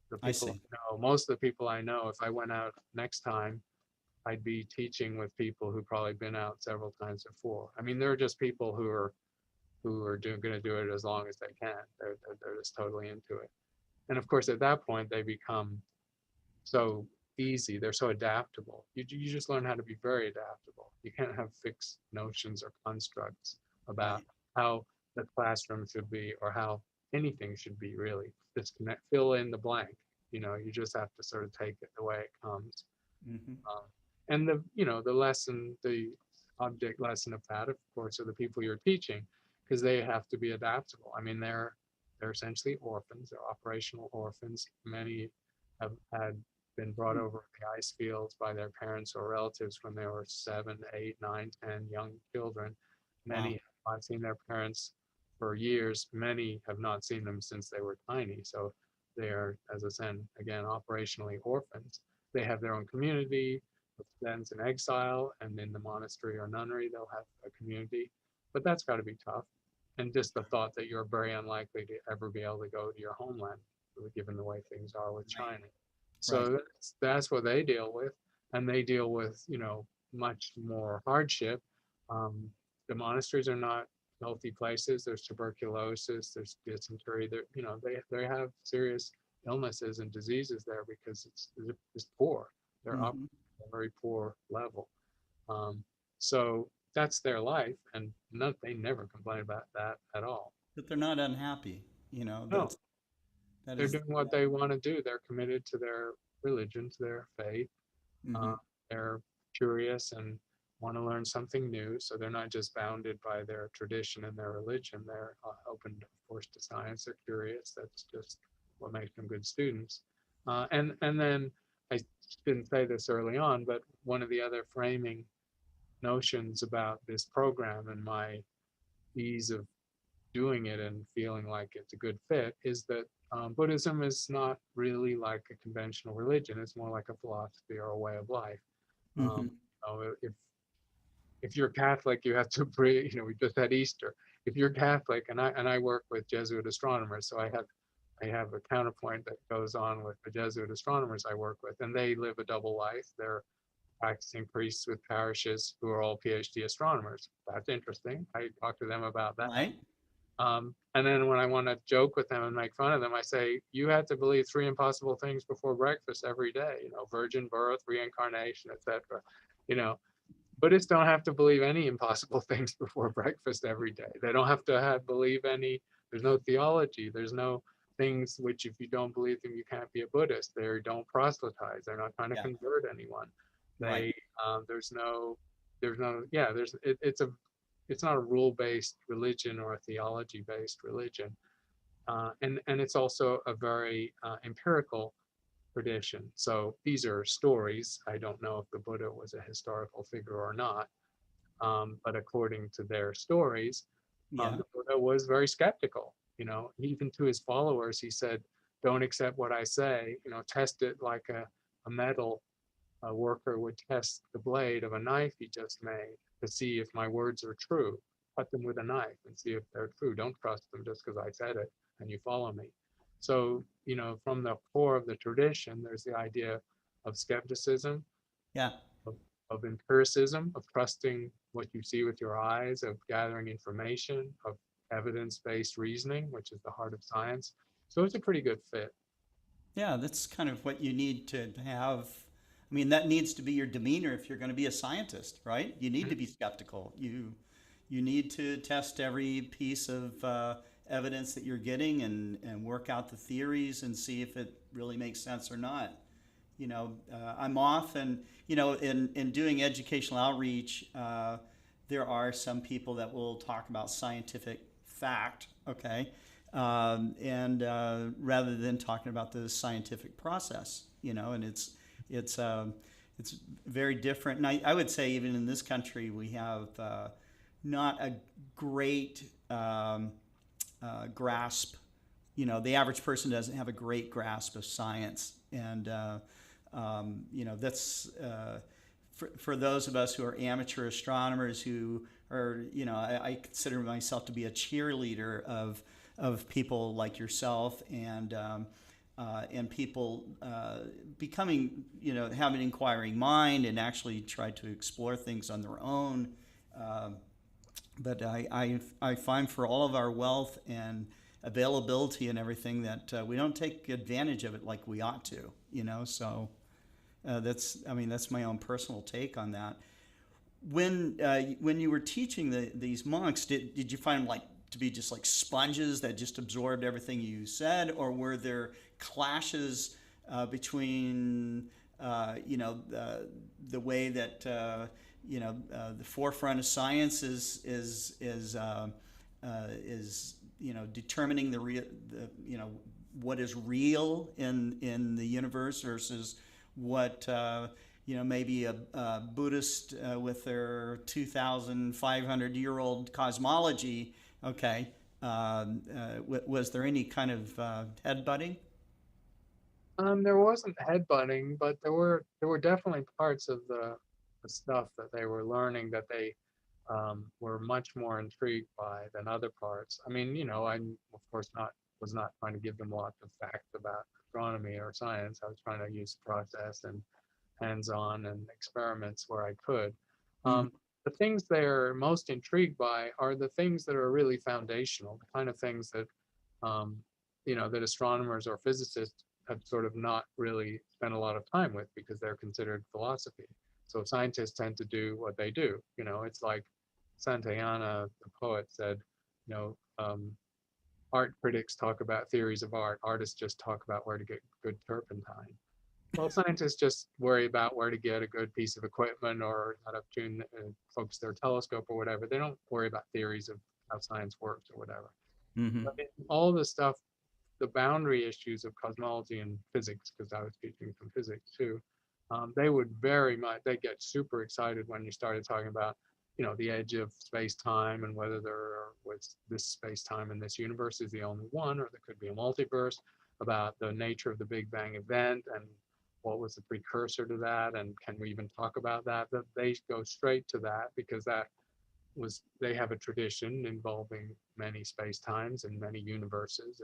the I people see. I know, most of the people I know, if I went out next time, I'd be teaching with people who've probably been out several times before. I mean, there are just people who are going to do it as long as they can. They're just totally into it. And of course, at that point, they become so easy. They're so adaptable. You just learn how to be very adaptable. You can't have fixed notions or constructs about Right. how the classroom should be or how anything should be, really. Just fill in the blank. You just have to sort of take it the way it comes. Hmm. Um, and the object lesson of that, of course, are the people you're teaching, because they have to be adaptable. I mean, they're essentially orphans. They're operational orphans. Many have been brought over the ice fields by their parents or relatives when they were 7, 8, 9, 10 young children. Many Wow. have not seen their parents for years. Many have not seen them since they were tiny. So they are, as I said, again, operationally orphans. They have their own community with friends in exile, and in the monastery or nunnery, they'll have a community. But that's got to be tough. And just the thought that you're very unlikely to ever be able to go to your homeland, given the way things are with Right. China. Right. So that's what they deal with, and they deal with much more hardship. Um, the monasteries are not healthy places. There's tuberculosis, there's dysentery. They have serious illnesses and diseases there because it's poor. They're up Hmm. at a very poor level. Um, so that's their life, and they never complain about that at all. But they're not unhappy. No, That they're is. doing what they want to do. They're committed to their religion, to their faith. Uh, Hmm. they're curious, and want to learn something new. So they're not just bounded by their tradition and their religion. They're open, of course, to science. They're curious. That's just what makes them good students. And then I didn't say this early on, but one of the other framing notions about this program and my ease of doing it and feeling like it's a good fit is that Buddhism is not really like a conventional religion. It's more like a philosophy or a way of life. Hmm. If you're Catholic, you have to pray. You know, we just had Easter. If you're Catholic, and I work with Jesuit astronomers, so I have a counterpoint that goes on with the Jesuit astronomers I work with, and they live a double life. They're practicing priests with parishes who are all PhD astronomers. That's interesting. I talk to them about that. Right? And then when I want to joke with them and make fun of them, I say, you had to believe three impossible things before breakfast every day, you know, virgin birth, reincarnation, etc. You know, Buddhists don't have to believe any impossible things before breakfast every day. They don't have to believe any, there's no theology, there's no things which if you don't believe them, you can't be a Buddhist. They don't proselytize. They're not trying to Yeah. convert anyone. Right. They, yeah, it's not a rule-based religion or a theology-based religion. And it's also a very empirical tradition. So these are stories. I don't know if the Buddha was a historical figure or not, but according to their stories, Yeah. the Buddha was very skeptical. You know, even to his followers, he said, "Don't accept what I say. You know, test it like a metal worker would test the blade of a knife he just made to see if my words are true. Cut them with a knife and see if they're true. Don't trust them just because I said it and you follow me." So, you know, from the core of the tradition, there's the idea of skepticism, Yeah. of, of empiricism, of trusting what you see with your eyes, of gathering information, of evidence-based reasoning, which is the heart of science. So it's a pretty good fit. Yeah, that's kind of what you need to have. I mean, that needs to be your demeanor if you're going to be a scientist, right? You need to be skeptical. You need to test every piece of evidence that you're getting and work out the theories and see if it really makes sense or not. I'm often, in doing educational outreach, there are some people that will talk about scientific fact, okay, and rather than talking about the scientific process, and it's very different. And I would say even in this country we have not a great grasp. The average person doesn't have a great grasp of science, and that's for those of us who are amateur astronomers who are, I consider myself to be a cheerleader of people like yourself and people becoming, have an inquiring mind and actually try to explore things on their own. But I find for all of our wealth and availability and everything that we don't take advantage of it like we ought to, so that's my own personal take on that. When you were teaching these monks, did you find them like to be just like sponges that just absorbed everything you said, or were there clashes between the way that the forefront of science is determining what is real in the universe versus what maybe a Buddhist with their 2,500-year-old cosmology. Okay, was there any kind of headbutting? There wasn't headbutting, but there were definitely parts of the stuff that they were learning that they were much more intrigued by than other parts. I mean, I'm of course was not trying to give them lots of facts about astronomy or science. I was trying to use process and hands-on and experiments where I could. Mm-hmm. The things they're most intrigued by are the things that are really foundational, the kind of things that that astronomers or physicists have sort of not really spent a lot of time with because they're considered philosophy. So scientists tend to do what they do. It's like Santayana, the poet, said, art critics talk about theories of art. Artists just talk about where to get good turpentine. Well, scientists just worry about where to get a good piece of equipment or how to tune and focus their telescope or whatever. They don't worry about theories of how science works or whatever. Mm-hmm. But all the stuff, the boundary issues of cosmology and physics, because I was teaching some physics too, they would very much, they get super excited when you started talking about, the edge of space-time and whether was this space-time in this universe is the only one, or there could be a multiverse, about the nature of the Big Bang event and what was the precursor to that, and can we even talk about that? That they go straight to that because they have a tradition involving many space-times and many universes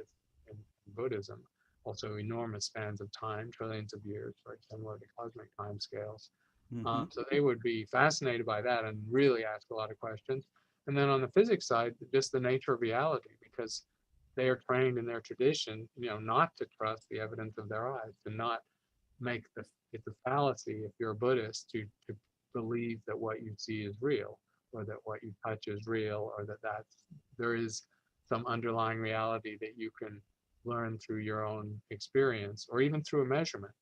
in Buddhism. Also enormous spans of time, trillions of years, very similar to cosmic time scales. Mm-hmm. So they would be fascinated by that and really ask a lot of questions. And then on the physics side, just the nature of reality, because they are trained in their tradition, not to trust the evidence of their eyes, to not make it's a fallacy if you're a Buddhist to believe that what you see is real, or that what you touch is real, or that there is some underlying reality that you can learn through your own experience or even through a measurement.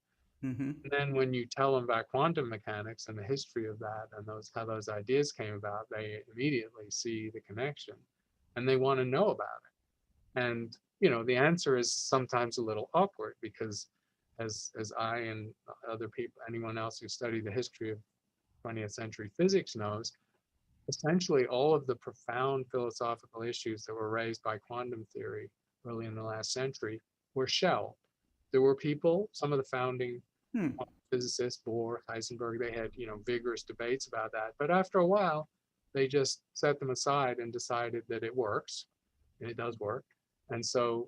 Mm-hmm. And then when you tell them about quantum mechanics and the history of that and how those ideas came about, they immediately see the connection and they want to know about it. And the answer is sometimes a little awkward because as I and other people, anyone else who study the history of 20th century physics knows, essentially all of the profound philosophical issues that were raised by quantum theory early in the last century were shelved. There were people, some of the founding Hmm. physicists, Bohr, Heisenberg, they had vigorous debates about that. But after a while, they just set them aside and decided that it works, and it does work. And so,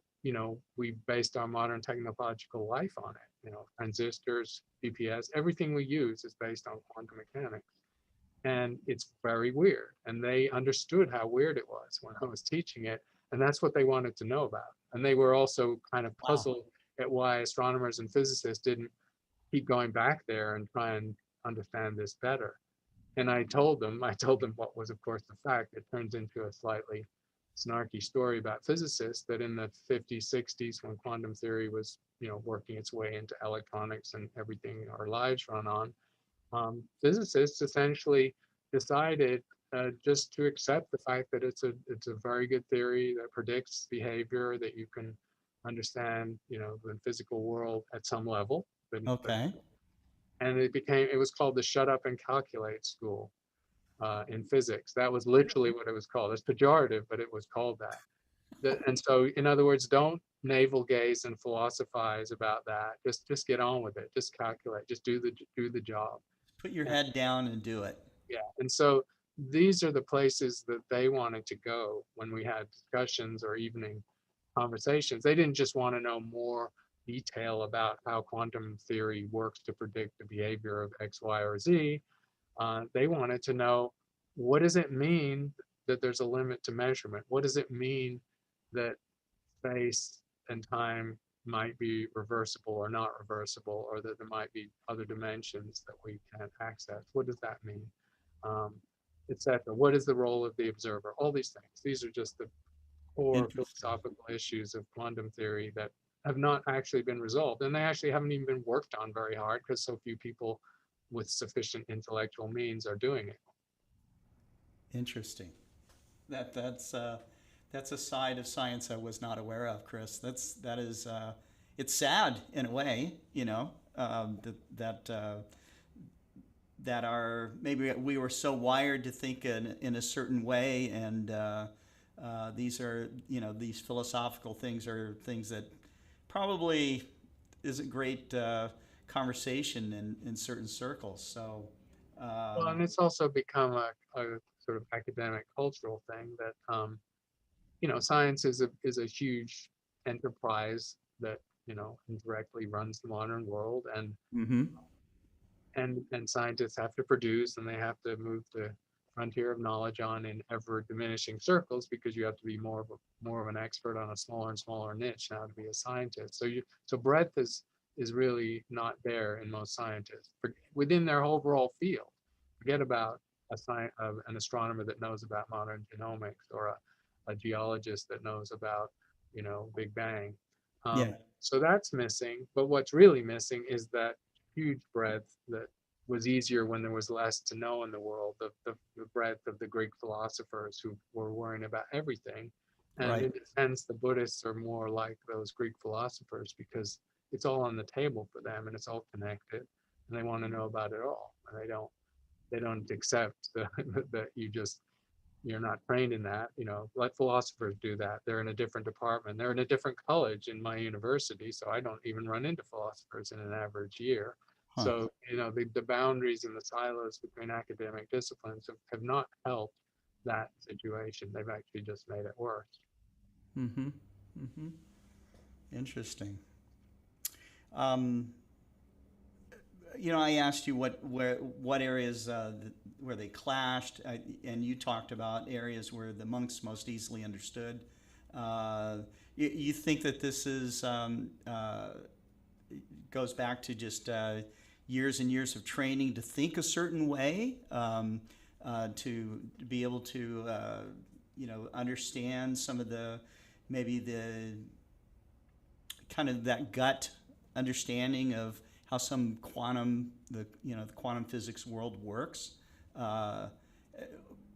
we based our modern technological life on it. Transistors, GPS, everything we use is based on quantum mechanics. And it's very weird. And they understood how weird it was when I was teaching it. And that's what they wanted to know about. And they were also kind of Wow. puzzled at why astronomers and physicists didn't keep going back there and try and understand this better. And I told them what was, of course, the fact. It turns into a slightly snarky story about physicists that in the 50s, 60s, when quantum theory was, working its way into electronics and everything our lives run on, physicists essentially decided just to accept the fact that it's a very good theory that predicts behavior, that you can understand, the physical world at some level. Okay. And it was called the shut up and calculate school in physics. That was literally what it was called. It's pejorative, but it was called that. And so, in other words, don't navel gaze and philosophize about that. Just get on with it. Just calculate. Just do the job. Put your And, head down and do it. yeah. And so these are the places that they wanted to go when we had discussions or evening conversations. They didn't just want to know more detail about how quantum theory works to predict the behavior of X, Y, or Z. They wanted to know, what does it mean that there's a limit to measurement? What does it mean that space and time might be reversible or not reversible, or that there might be other dimensions that we can't access? What does that mean? Etc. What is the role of the observer? All these things. These are just the core Interesting. philosophical issues of quantum theory that have not actually been resolved. And they actually haven't even been worked on very hard because so few people with sufficient intellectual means are doing it. Interesting. That's a side of science I was not aware of, Chris. It's sad in a way, that are maybe we were so wired to think in a certain way, and these are these philosophical things are things that probably is a great conversation in certain circles. So Well, and it's also become a sort of academic cultural thing that science is a huge enterprise that indirectly runs the modern world, mm-hmm. and scientists have to produce, and they have to move the frontier of knowledge on in ever diminishing circles, because you have to be more of an expert on a smaller and smaller niche now to be a scientist. So breadth is really not there in most scientists within their overall field. Forget about an astronomer that knows about modern genomics, or a geologist that knows about Big Bang. Yeah. So that's missing. But what's really missing is that huge breadth that was easier when there was less to know in the world, the breadth of the Greek philosophers who were worrying about everything. And Right. in a sense, the Buddhists are more like those Greek philosophers because it's all on the table for them and it's all connected and they want to know about it all. And they don't accept that you're not trained in that. Let philosophers do that. They're in a different department. They're in a different college in my university, so I don't even run into philosophers in an average year. Huh. So, the boundaries and the silos between academic disciplines have not helped that situation. They've actually just made it worse. Mm-hmm. Mm-hmm. Interesting. Um, I asked you what areas where they clashed, and you talked about areas where the monks most easily understood. You think that this goes back to just years and years of training to think a certain way, to be able to understand some of maybe the kind of that gut understanding of how some the quantum physics world works.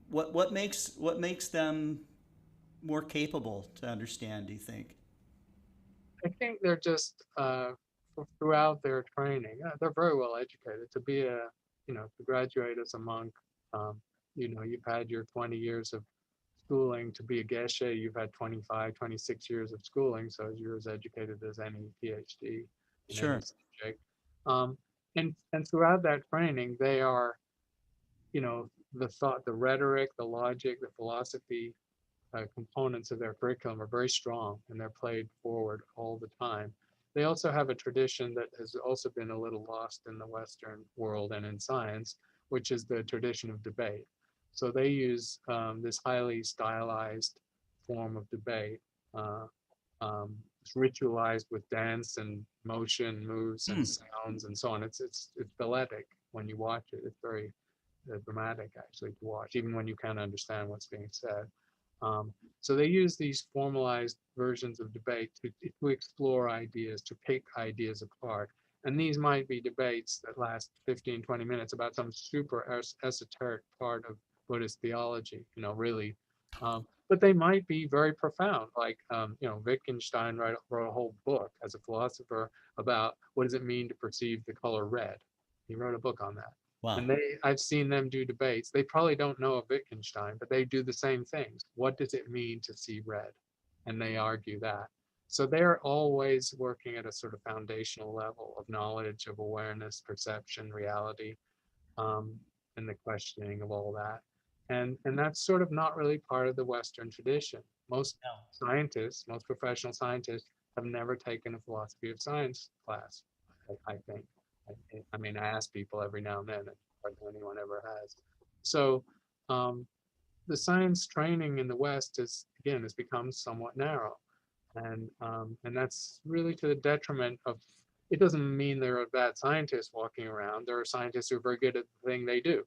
What makes them more capable to understand, do you think? I think they're just throughout their training, they're very well educated. To graduate as a monk, you've had your 20 years of schooling. To be a geshe, you've had 25, 26 years of schooling, so you're as educated as any PhD in any Sure. subject. Um, and throughout that training, they are, the thought, the rhetoric, the logic, the philosophy components of their curriculum are very strong and they're played forward all the time. They also have a tradition that has also been a little lost in the Western world and in science, which is the tradition of debate. So they use this highly stylized form of debate. It's ritualized with dance and motion, moves and Hmm. sounds and so on. It's balletic when you watch it. It's very dramatic actually to watch, even when you can't understand what's being said. So they use these formalized versions of debate to explore ideas, to pick ideas apart. And these might be debates that last 15, 20 minutes about some super esoteric part of Buddhist theology, really. But they might be very profound, like, Wittgenstein wrote a whole book as a philosopher about what does it mean to perceive the color red. He wrote a book on that. Wow. And I've seen them do debates. They probably don't know of Wittgenstein, but they do the same things. What does it mean to see red? And they argue that. So they're always working at a sort of foundational level of knowledge, of awareness, perception, reality, um, and the questioning of all that. And that's sort of not really part of the Western tradition. Most No. scientists, most professional scientists have never taken a philosophy of science class, I think. I mean, I ask people every now and then, and hardly anyone ever has. So um, the science training in the West has become somewhat narrow, and that's really to the detriment of. It doesn't mean there are bad scientists walking around. There are scientists who are very good at the thing they do,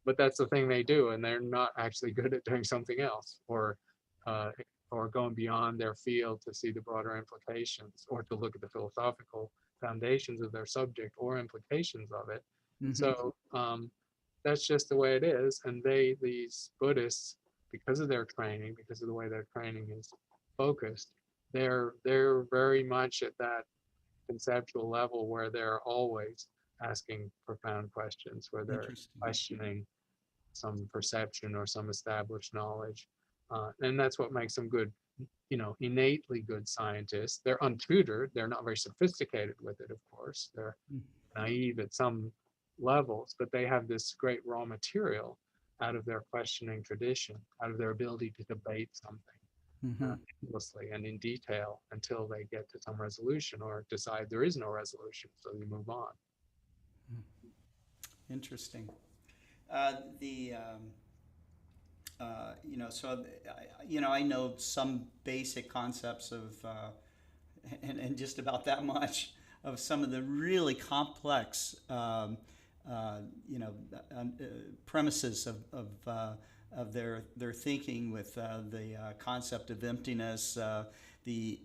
but that's the thing they do, and they're not actually good at doing something else, uh, or going beyond their field to see the broader implications, or to look at the philosophical foundations of their subject or implications of it. Mm-hmm. So that's just the way it is. And these Buddhists, because of their training, because of the way their training is focused, they're very much at that conceptual level where they're always asking profound questions, where they're Interesting. questioning some perception or some established knowledge. And that's what makes them good, innately good scientists. They're untutored. They're not very sophisticated with it, of course. They're naive at some levels, but they have this great raw material out of their questioning tradition, out of their ability to debate something Mm-hmm. endlessly and in detail until they get to some resolution or decide there is no resolution, so you move on. Interesting. The so I know some basic concepts of and just about that much of some of the really complex premises of their thinking with the concept of emptiness, the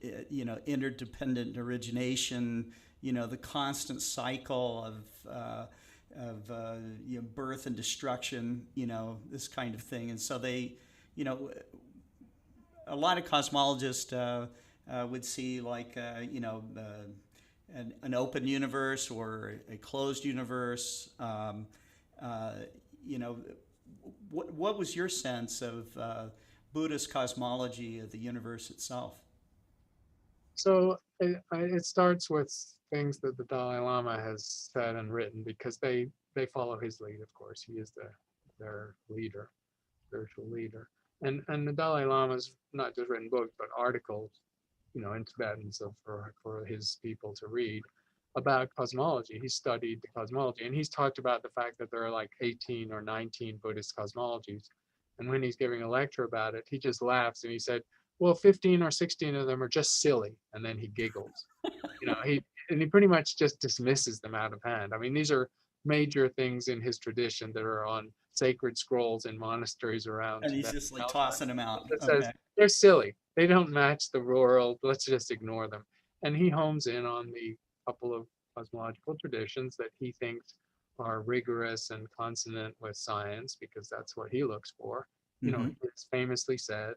interdependent origination, the constant cycle of birth and destruction, this kind of thing. And so they, you know, a lot of cosmologists would see like, an open universe or a closed universe. You know, what was your sense of Buddhist cosmology of the universe itself? So it starts with things that the Dalai Lama has said and written, because they follow his lead, of course. He is their leader, spiritual leader. And the Dalai Lama's not just written books, but articles, in Tibetan, so for his people to read about cosmology. He studied the cosmology, and he's talked about the fact that there are like 18 or 19 Buddhist cosmologies. And when he's giving a lecture about it, he just laughs and he said, well, 15 or 16 of them are just silly. And then he giggles. He pretty much just dismisses them out of hand. I mean, these are major things in his tradition that are on sacred scrolls in monasteries around And he's Tibet. just like tossing them out. It says Okay. they're silly. They don't match the world. Let's just ignore them. And he homes in on the couple of cosmological traditions that he thinks are rigorous and consonant with science, because that's what he looks for. Mhm. It's famously said,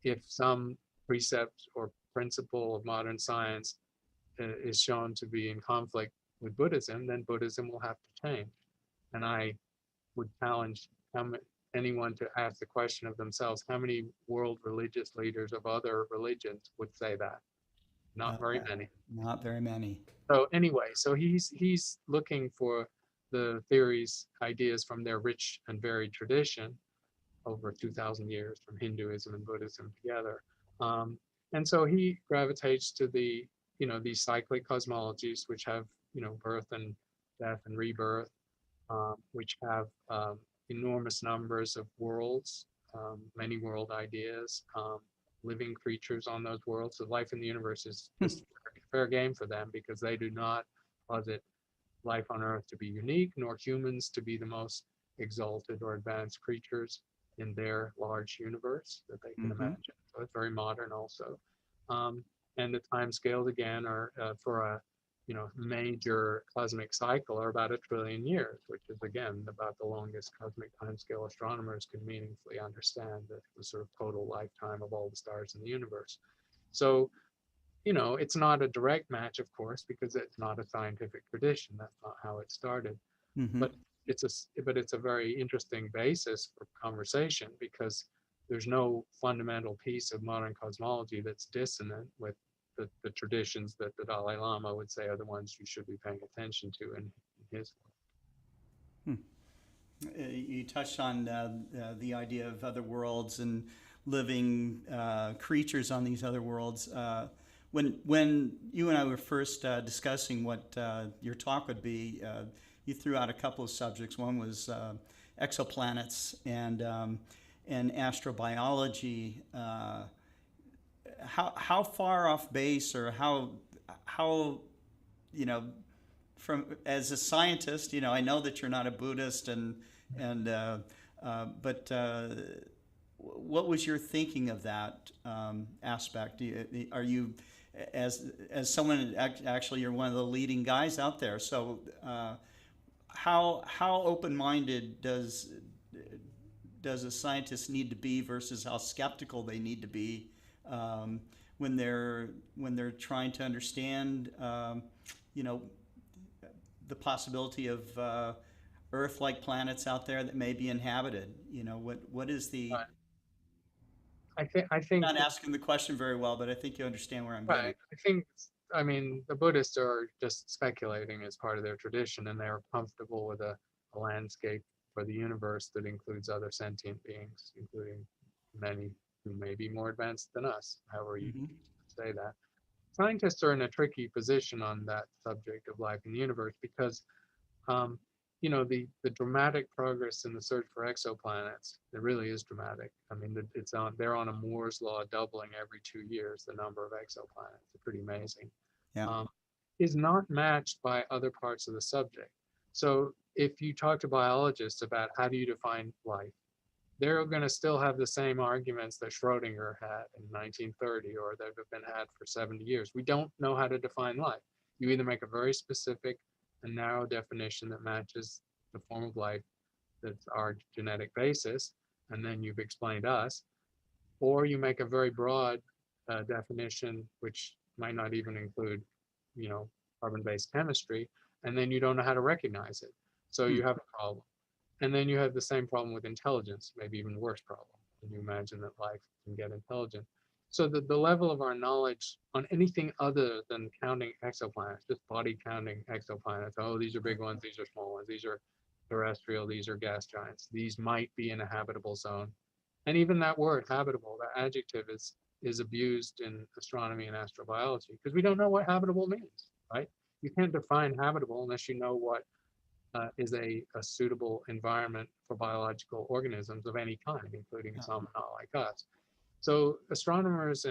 if some precept or principle of modern science is shown to be in conflict with Buddhism, then Buddhism will have to change. And I would challenge anyone to ask the question of themselves: how many world religious leaders of other religions would say that? Not very many. Not very many. So anyway, so he's looking for the theories, ideas from their rich and varied tradition over 2,000 years, from Hinduism and Buddhism together. And so he gravitates to these cyclic cosmologies, which have, birth and death and rebirth, which have enormous numbers of worlds, many world ideas, living creatures on those worlds. So life in the universe is just fair game for them, because they do not posit life on Earth to be unique, nor humans to be the most exalted or advanced creatures in their large universe that they can imagine. So it's very modern also. And the time scales again are for a major cosmic cycle are about 1 trillion years, which is again about the longest cosmic timescale astronomers can meaningfully understand, the sort of total lifetime of all the stars in the universe. So, it's not a direct match, of course, because it's not a scientific tradition. That's not how it started. Mm-hmm. But it's a very interesting basis for conversation, because there's no fundamental piece of modern cosmology that's dissonant with the traditions that the Dalai Lama would say are the ones you should be paying attention to in his work. You touched on the idea of other worlds and living creatures on these other worlds. When you and I were first discussing what your talk would be, you threw out a couple of subjects. One was exoplanets and astrobiology. How far off base, or how from, as a scientist, I know that you're not a Buddhist, but what was your thinking of that aspect? Are you, as someone, actually you're one of the leading guys out there, so how open-minded does a scientist need to be versus how skeptical they need to be when they're trying to understand the possibility of Earth-like planets out there that may be inhabited? What is the... I think I'm not asking the question very well, but I think you understand where I'm getting. right. I mean, the Buddhists are just speculating as part of their tradition, and they're comfortable with a landscape for the universe that includes other sentient beings, including many who may be more advanced than us, however you say that. Scientists are in a tricky position on that subject of life in the universe, because the dramatic progress in the search for exoplanets, it really is dramatic. I mean, they're on a Moore's law, doubling every 2 years the number of exoplanets. It's pretty amazing. Yeah. Is not matched by other parts of the subject. So if you talk to biologists about how do you define life, they're going to still have the same arguments that Schrodinger had in 1930, or that have been had for 70 years. We don't know how to define life. You either make a very specific and narrow definition that matches the form of life that's our genetic basis, and then you've explained us, or you make a very broad definition, which might not even include, you know, carbon-based chemistry, and then you don't know how to recognize it. So you have a problem. And then you have the same problem with intelligence, maybe even worse problem. Can you imagine that life can get intelligent? So the level of our knowledge on anything other than counting exoplanets, just body counting exoplanets, oh, these are big ones, these are small ones, these are terrestrial, these are gas giants, these might be in a habitable zone. And even that word, habitable, that adjective is abused in astronomy and astrobiology because we don't know what habitable means, right? You can't define habitable unless you know what is a suitable environment for biological organisms of any kind, including some not like us. So astronomers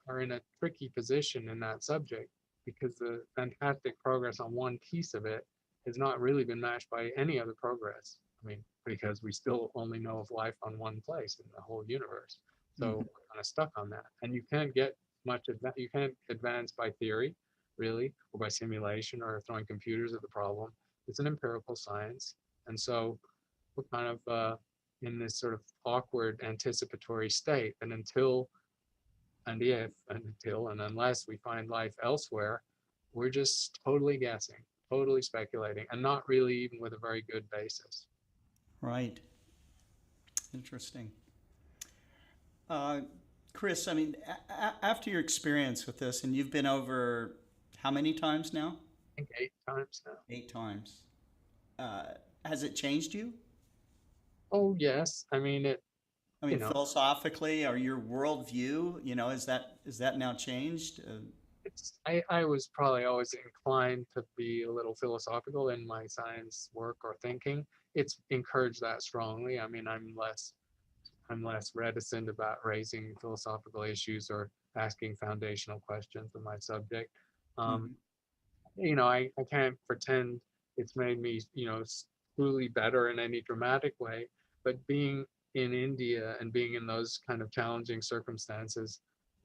are in a tricky position in that subject because the fantastic progress on one piece of it has not really been matched by any other progress. I mean, because we still only know of life on one place in the whole universe. So we're kind of stuck on that. And you can't get much, you can't advance by theory, really, or by simulation or throwing computers at the problem. It's an empirical science. And so we're kind of in this sort of awkward anticipatory state. And until, and if, and until, and unless we find life elsewhere, we're just totally guessing, totally speculating, and not really even with a very good basis. Right. Interesting. Chris, I mean, after your experience with this, and you've been over how many times now? I think 8 times now. 8 times. Has it changed you? Oh, yes. I mean, I you mean, know, philosophically, or your worldview, you know, is that now changed? I was probably always inclined to be a little philosophical in my science work or thinking. It's encouraged that strongly. I mean, I'm less reticent about raising philosophical issues or asking foundational questions of my subject. Um, Mhm. you know, I can't pretend it's made me, you know, truly better in any dramatic way, but being in India and being in those kind of challenging circumstances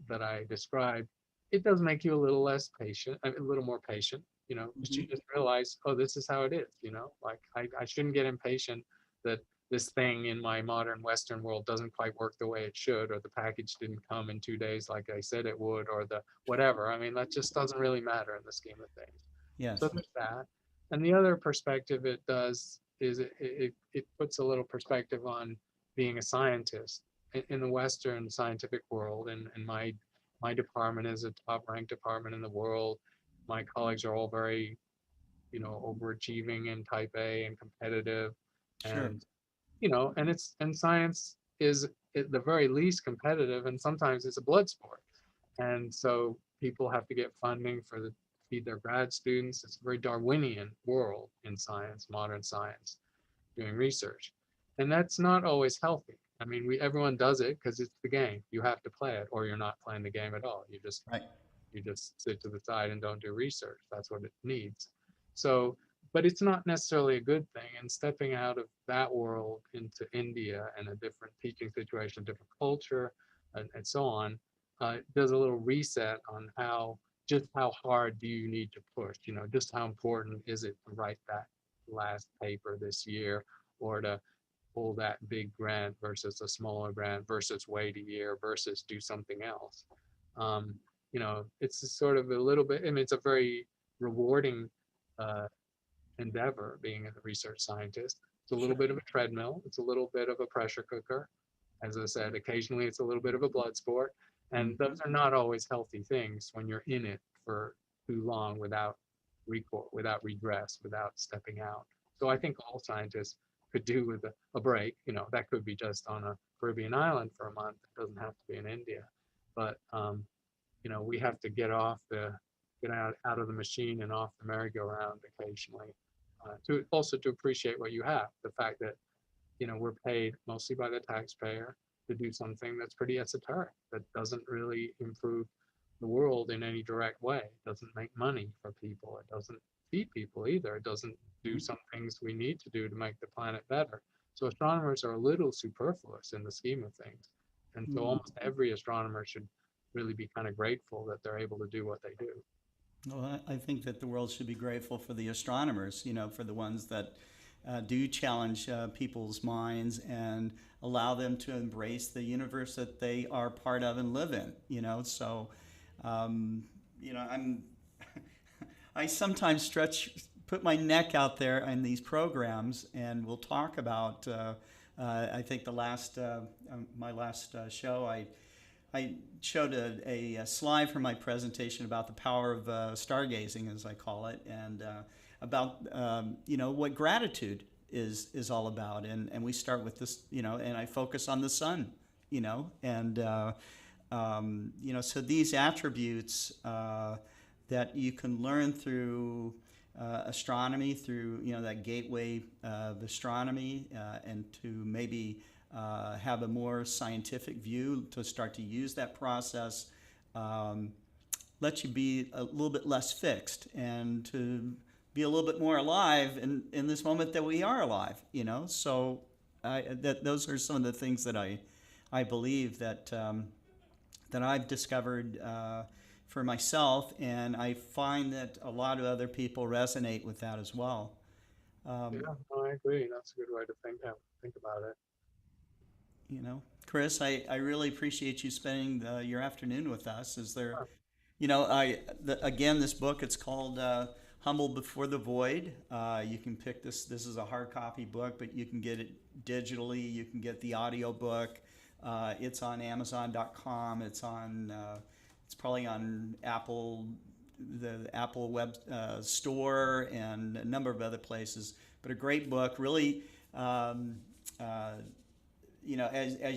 that I described, it does make you a little less patient, a little more patient, you know, because you Mhm. just realize, oh, this is how it is, you know, like I shouldn't get impatient that this thing in my modern Western world doesn't quite work the way it should, or the package didn't come in 2 days like I said it would, or the whatever. I mean, that just doesn't really matter in the scheme of things. So Yes. there's that. And the other perspective it does is it puts a little perspective on being a scientist in the Western scientific world. And my department is a top ranked department in the world. My colleagues are all very, you know, overachieving and type A and competitive. Sure. And, you know, and science is at the very least competitive, and sometimes it's a blood sport. And so people have to get funding for the feed their grad students. It's a very Darwinian world in science, modern science, doing research. And that's not always healthy. I mean, everyone does it because it's the game. You have to play it, or you're not playing the game at all. Right. You just sit to the side and don't do research. That's what it needs. So, but it's not necessarily a good thing. And stepping out of that world into India and a different teaching situation, different culture, and so on, does a little reset on just how hard do you need to push? You know, just how important is it to write that last paper this year, or to pull that big grant versus a smaller grant versus wait a year versus do something else. Um, you know, it's sort of a little bit, I mean, it's a very rewarding uh, endeavor being a research scientist. It's a little Sure. bit of a treadmill. It's a little bit of a pressure cooker. As I said, occasionally it's a little bit of a blood sport. And Mhm. those are not always healthy things when you're in it for too long without without regress, without stepping out. So I think all scientists could do with a break. You know, that could be just on a Caribbean island for a month. It doesn't have to be in India. But you know, we have to get out of the machine and off the merry-go-round occasionally to also to appreciate what you have. The fact that, you know, we're paid mostly by the taxpayer to do something that's pretty esoteric, that doesn't really improve the world in any direct way. It doesn't make money for people. It doesn't feed people either. It doesn't do some things we need to do to make the planet better. So astronomers are a little superfluous in the scheme of things. And so Mhm. almost every astronomer should really be kind of grateful that they're able to do what they do. Well, I think that the world should be grateful for the astronomers, for the ones that do challenge people's minds and allow them to embrace the universe that they are part of and live in. So, I'm, I sometimes put my neck out there in these programs, and we'll talk about, I think my last show, I showed a slide from my presentation about the power of stargazing, as I call it, and about what gratitude is all about. And we start with this, and I focus on the sun, and so these attributes that you can learn through astronomy, through that gateway of astronomy, and to maybe have a more scientific view to start to use that process, let you be a little bit less fixed and to be a little bit more alive in this moment that we are alive, So those are some of the things that I believe that I've discovered for myself, and I find that a lot of other people resonate with that as well. Yeah, no, I agree. That's a good way to think about it. Chris, I really appreciate you spending your afternoon with us. Is there, Sure. again, this book, it's called Humble Before the Void. You can pick this. This is a hard copy book, but you can get it digitally. You can get the audio book. It's on Amazon.com. It's probably on the Apple web store and a number of other places. But a great book, really. As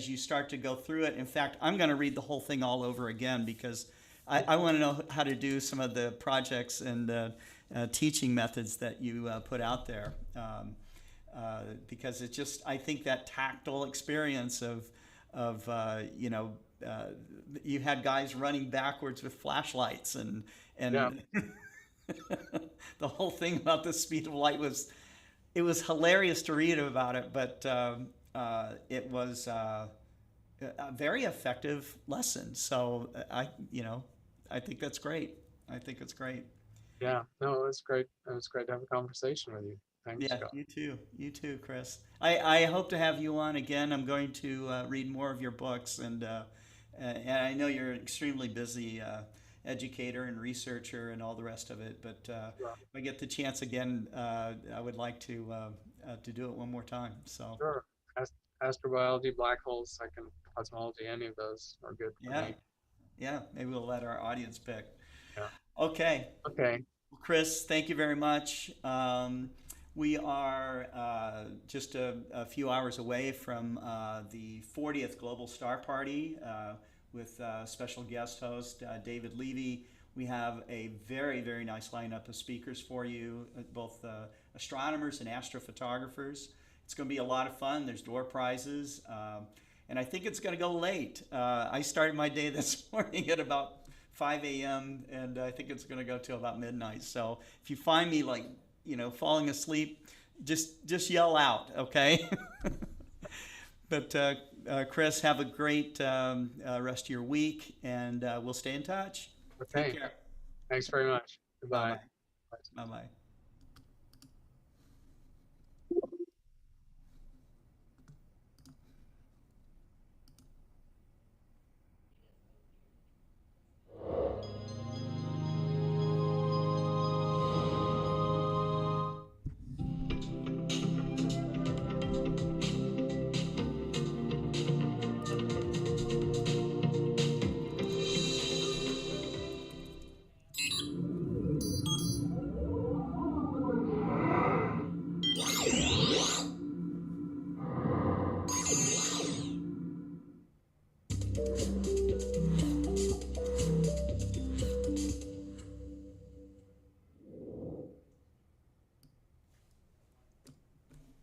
you start to go through it. In fact, I'm going to read the whole thing all over again because I want to know how to do some of the projects and teaching methods that you put out there. Because I think that tactile experience of you had guys running backwards with flashlights and Yeah. the whole thing about the speed of light it was hilarious to read about it, but it was a very effective lesson. So I think that's great. I think it's great. Yeah, no, it was great. It was great to have a conversation with you. Thanks, Yeah, Scott. you too, Chris. I hope to have you on again. I'm going to read more of your books, and I know you're an extremely busy educator and researcher and all the rest of it. But Yeah. if I get the chance again, I would like to do it one more time. So. Sure. Astrobiology, black holes, cosmology, any of those are good for Yeah, me. yeah. Maybe we'll let our audience pick. Yeah. Okay, Okay. Chris, thank you very much. We are just a few hours away from the 40th Global Star Party with special guest host David Levy. We have a very, very nice lineup of speakers for you, both astronomers and astrophotographers. It's going to be a lot of fun. There's door prizes. And I think it's going to go late. I started my day this morning at about 5 a.m. and I think it's going to go till about midnight. So if you find me falling asleep, just yell out, okay? But Chris, have a great rest of your week, and we'll stay in touch. Okay. Take care. Thanks very much. Goodbye. Bye bye.